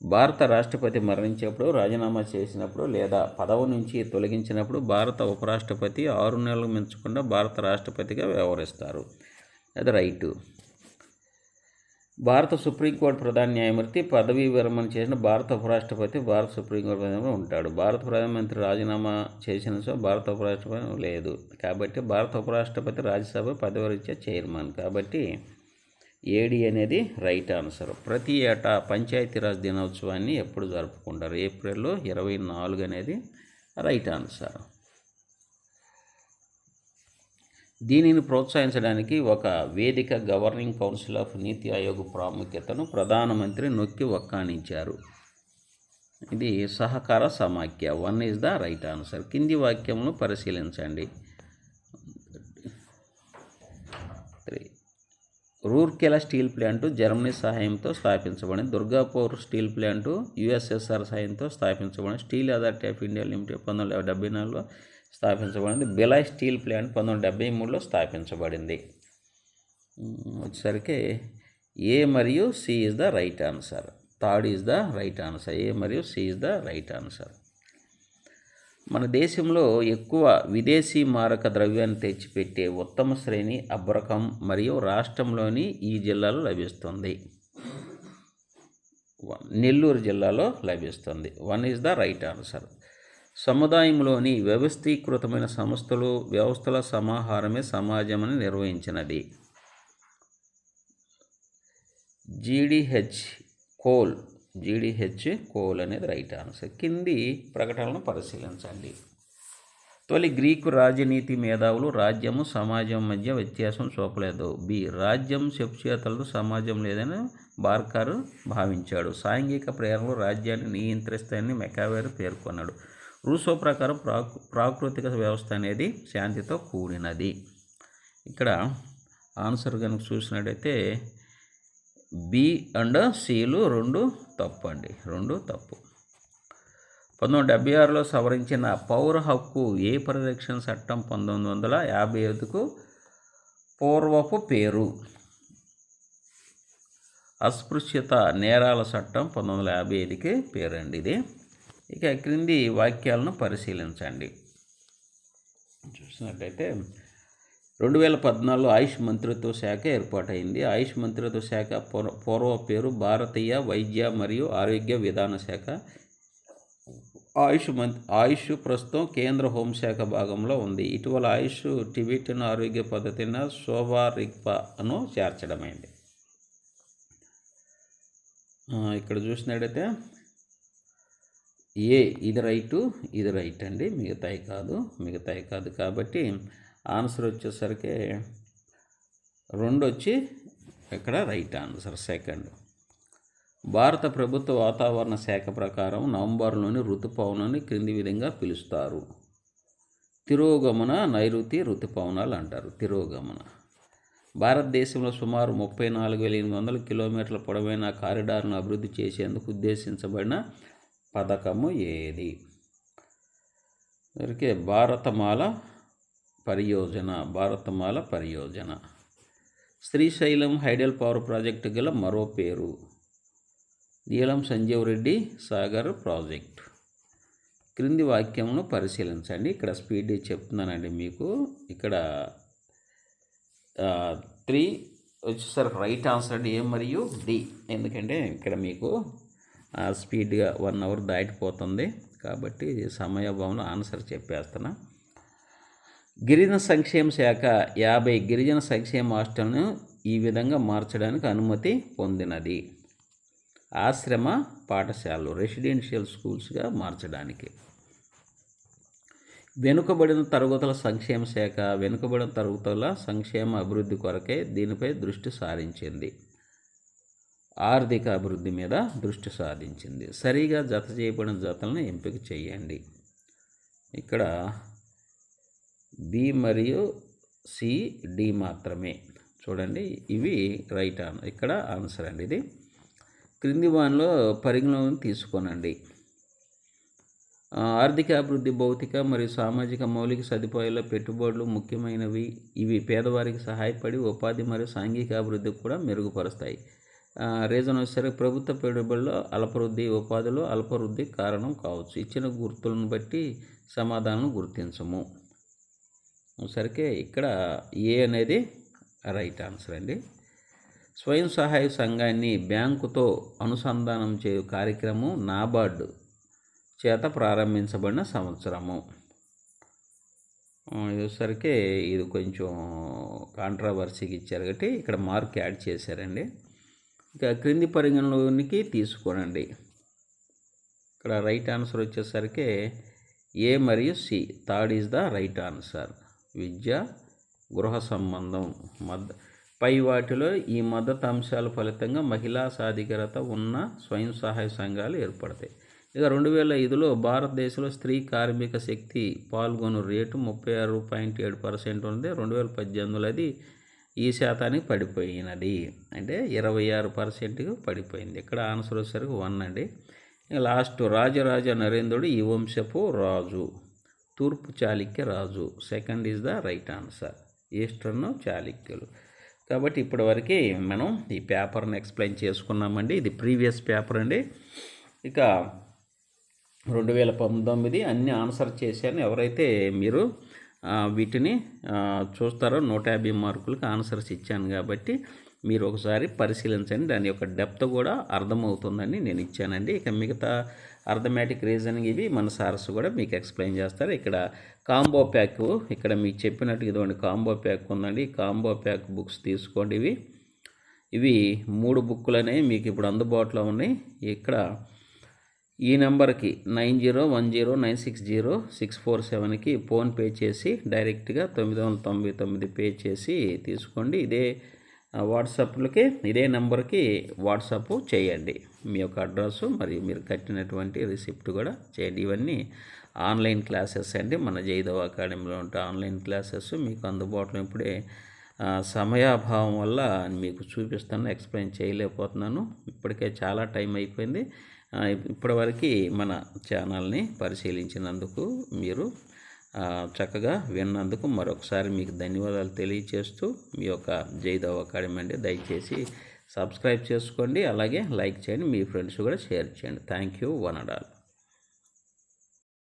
భారత రాష్ట్రపతి మరణించేప్పుడు, రాజీనామా చేసినప్పుడు లేదా పదవి నుంచి తొలగించినప్పుడు భారత ఉపరాష్ట్రపతి 6 నెలలు మించకుండా భారత రాష్ట్రపతిగా వ్యవహరిస్తారు. అది రైటు. భారత సుప్రీంకోర్టు ప్రధాన న్యాయమూర్తి పదవీ విరమణ చేసిన భారత ఉపరాష్ట్రపతి భారత సుప్రీంకోర్టు ప్రధాని ఉంటాడు. భారత ప్రధానమంత్రి రాజీనామా చేసిన భారత ఉపరాష్ట్రపతి లేదు. కాబట్టి భారత ఉపరాష్ట్రపతి రాజ్యసభ పదవిరీత్యా చైర్మన్. కాబట్టి ఏడి అనేది రైట్ ఆన్సర్. ప్రతి ఏటా పంచాయతీరాజ్ దినోత్సవాన్ని ఎప్పుడు జరుపుకుంటారు? ఏప్రిల్లో 24 అనేది రైట్ ఆన్సర్. దీనిని ప్రోత్సహించడానికి ఒక వేదిక గవర్నింగ్ కౌన్సిల్ ఆఫ్ నీతి ఆయోగ్ ప్రాముఖ్యతను ప్రధానమంత్రి నొక్కి వక్కాణించారు. ఇది సహకార సమాఖ్య. 1 ఈజ్ ద రైట్ ఆన్సర్. కింది వాక్యమును పరిశీలించండి. 3 రూర్కెలా స్టీల్ ప్లాంటు జర్మనీ సహాయంతో స్థాపించబడింది. దుర్గాపూర్ స్టీల్ ప్లాంటు యుఎస్ఎస్ఆర్ సహాయంతో స్థాపించబడింది. Steel authority of India limited 1974లో స్థాపించబడింది. బిలాయ్ స్టీల్ ప్లాంట్ 1973లో స్థాపించబడింది. వచ్చేసరికి ఏ మరియు C is the right answer. Third is the right answer. A మరియు C is the right answer. మన దేశంలో ఎక్కువ విదేశీ మారక ద్రవ్యాన్ని తెచ్చిపెట్టే ఉత్తమ శ్రేణి అబ్రకం మరియు రాష్ట్రంలోని ఈ జిల్లాలో లభిస్తుంది. నెల్లూరు జిల్లాలో లభిస్తుంది. 1 ఈజ్ ద రైట్ ఆన్సర్. సముదాయంలోని వ్యవస్థీకృతమైన వ్యవస్థల సమాహారమే సమాజమని నిర్వహించినది. జీడిహెచ్ కోల్ అనేది రైట్ ఆన్సర్. కింది ప్రకటనలను పరిశీలించండి. తొలి గ్రీకు రాజనీతి మేధావులు రాజ్యము సమాజం మధ్య వ్యత్యాసం చూపలేదు. బి రాజ్యం చెప్పుచేతలతో సమాజం లేదని బార్కర్ భావించాడు. సాంఘిక ప్రేరణలు రాజ్యాన్ని నియంత్రిస్తాయని మెకావేర్ పేర్కొన్నాడు. రూసో ప్రకారం ప్రాకృతిక వ్యవస్థ అనేది శాంతితో కూడినది. ఇక్కడ ఆన్సర్ కనుక చూసినట్టయితే బి అండ్ సిలు 2 తప్పు అండి. 2 తప్పు. 1976లో సవరించిన పౌర హక్కు ఏ పరిరక్షణ చట్టం 1955కు పూర్వపు పేరు? అస్పృశ్యత నేరాల చట్టం 1955కి పేరండి ఇది. ఇక క్రింది వాక్యాలను పరిశీలించండి. చూసినట్లయితే 2014లో ఆయుష్ మంత్రిత్వ శాఖ ఏర్పాటైంది. ఆయుష్ మంత్రిత్వ శాఖ పూర్వ పేరు భారతీయ వైద్య మరియు ఆరోగ్య విధాన శాఖ. ఆయుష్ ప్రస్తుతం కేంద్ర హోంశాఖ భాగంలో ఉంది. ఇటీవల ఆయుష్ టిబెటియన్ ఆరోగ్య పద్ధతిని శోభా రిగ్పాను చేర్చడమైంది. ఇక్కడ చూసినట్టయితే ఏ ఇది రైట్ అండి. మిగతాయి కాదు. కాబట్టి ఆన్సర్ వచ్చేసరికి 2 వచ్చి ఇక్కడ రైట్ ఆన్సర్. సెకండ్. భారత ప్రభుత్వ వాతావరణ శాఖ ప్రకారం నవంబర్లోని ఋతుపవనాన్ని క్రింది విధంగా పిలుస్తారు. తిరోగమన, నైరుతి ఋతుపవనాలు అంటారు. తిరోగమన. భారతదేశంలో సుమారు 34,800 కిలోమీటర్ల పొడవైన కారిడార్ను అభివృద్ధి చేసేందుకు ఉద్దేశించబడిన పథకము ఏది? అందుకే భారతమాల పరియోజన. శ్రీశైలం హైడల్ పవర్ ప్రాజెక్టు గల మరో పేరు నీలం సంజీవ్ రెడ్డి సాగర్ ప్రాజెక్టు. క్రింది వాక్యమును పరిశీలించండి. ఇక్కడ స్పీడ్ చెప్తున్నానండి మీకు. ఇక్కడ 3 వచ్చేసరికి రైట్ ఆన్సర్ అండి. ఏ మరియు డి. ఎందుకంటే ఇక్కడ మీకు స్పీడ్గా 1 అవర్ దాటిపోతుంది కాబట్టి సమయభావంలో ఆన్సర్ చెప్పేస్తున్నా. గిరిజన సంక్షేమ శాఖ 50 గిరిజన సంక్షేమ హాస్టల్ను ఈ విధంగా మార్చడానికి అనుమతి పొందినది. ఆశ్రమ పాఠశాలలు రెసిడెన్షియల్ స్కూల్స్గా మార్చడానికి. వెనుకబడిన తరగతుల సంక్షేమ శాఖ వెనుకబడిన తరగతుల సంక్షేమ అభివృద్ధి కొరకే దీనిపై దృష్టి సారించింది. ఆర్థిక అభివృద్ధి మీద దృష్టి సాధించింది. సరిగా జత చేయబడిన జతలను ఎంపిక చేయండి. ఇక్కడ బి మరియు సి, డి మాత్రమే. చూడండి, ఇవి రైట్ ఇక్కడ ఆన్సర్ అండి. ఇది క్రింది వానిలో పరిగణలోకి తీసుకోనండి. ఆర్థిక అభివృద్ధి భౌతిక మరియు సామాజిక మౌలిక సదుపాయాల పెట్టుబడులు ముఖ్యమైనవి. ఇవి పేదవారికి సహాయపడి ఉపాధి మరియు సాంఘిక అభివృద్ధికి కూడా మెరుగుపరుస్తాయి. రీజన్ వచ్చేసరికి ప్రభుత్వ పెట్టుబడుల్లో అల్పవృద్ధి, ఉపాధిలో అల్పవృద్ధి కారణం కావచ్చు. ఇచ్చిన గుర్తులను బట్టి సమాధానం గుర్తించము. సరికి ఇక్కడ ఏ అనేది రైట్ ఆన్సర్ అండి. స్వయం సహాయక సంఘాన్ని బ్యాంకుతో అనుసంధానం చేయు కార్యక్రమం నాబార్డు చేత ప్రారంభించబడిన సంవత్సరము. ఇదేసరికి ఇది కొంచెం కాంట్రవర్సీకి ఇచ్చారు కాబట్టి ఇక్కడ మార్క్ యాడ్ చేశారండి. ఇక క్రింది పరిగణలోనికి తీసుకోనండి. ఇక్కడ రైట్ ఆన్సర్ వచ్చేసరికి ఏ మరియు C, third is the right answer. విద్య, గృహ సంబంధం, పై వాటిలో ఈ మద్దతు అంశాల ఫలితంగా మహిళా సాధికారత ఉన్న స్వయం సహాయ సంఘాలు ఏర్పడతాయి. ఇక 2005లో భారతదేశంలో స్త్రీ కార్మిక శక్తి పాల్గొను రేటు 36.7% ఉంది. 2018లో అది ఈ శాతానికి పడిపోయినది, అంటే 26%కి పడిపోయింది. ఇక్కడ ఆన్సర్ వచ్చేసరికి 1 అండి. లాస్ట్ రాజరాజ నరేంద్రుడు ఈ వంశపు రాజు, తూర్పు చాళుక్య రాజు. Second is the right answer, eastern చాళుక్యులు. కాబట్టి ఇప్పటివరకు మనం ఈ పేపర్ని ఎక్స్ప్లెయిన్ చేసుకున్నామండి. ఇది ప్రీవియస్ పేపర్ అండి. ఇక 2019 అన్ని ఆన్సర్ చేశాను. ఎవరైతే మీరు వీటిని చూస్తారో 150 మార్కులకు ఆన్సర్స్ ఇచ్చాను కాబట్టి మీరు ఒకసారి పరిశీలించండి. దాని యొక్క డెప్త్ కూడా అర్థమవుతుందని నేను ఇచ్చానండి. ఇక మిగతా అర్థమెటిక్ రీజనింగ్ ఇవి మన సార్స్ కూడా మీకు ఎక్స్ప్లెయిన్ చేస్తారు. ఇక్కడ కాంబో ప్యాక్, ఇక్కడ మీకు చెప్పినట్టు ఇదిగోండి కాంబో ప్యాక్ ఉందండి. కాంబో ప్యాక్ బుక్స్ తీసుకోండి. ఇవి 3 బుక్కులు అనేవి మీకు ఇప్పుడు అందుబాటులో ఉన్నాయి. ఇక్కడ ఈ నెంబర్కి 9010960647కి ఫోన్పే చేసి డైరెక్ట్గా 999 పే చేసి తీసుకోండి. ఇదే వాట్సాప్లకి ఇదే నెంబర్కి వాట్సాప్ చేయండి మీ యొక్క అడ్రస్ మరియు మీరు కట్టినటువంటి రిసిప్ట్ కూడా చేయండి. ఇవన్నీ ఆన్లైన్ క్లాసెస్ అండి. మన జైదవ్ అకాడమీలో ఉంటే ఆన్లైన్ క్లాసెస్ మీకు అందుబాటులో ఇప్పుడే సమయాభావం వల్ల మీకు చూపిస్తాను, ఎక్స్ప్లెయిన్ చేయలేకపోతున్నాను. ఇప్పటికే చాలా టైం అయిపోయింది. ఇప్పటివరకు మన ఛానల్ని పరిశీలించినందుకు, మీరు చక్కగా విన్నందుకు మరొకసారి మీకు ధన్యవాదాలు తెలియచేస్తూ మీ యొక్క జైదవ్ అకాడమీ అండి. దయచేసి సబ్స్క్రైబ్ చేసుకోండి, అలాగే లైక్ చేయండి, మీ ఫ్రెండ్స్ కూడా షేర్ చేయండి. Thank you, one and all.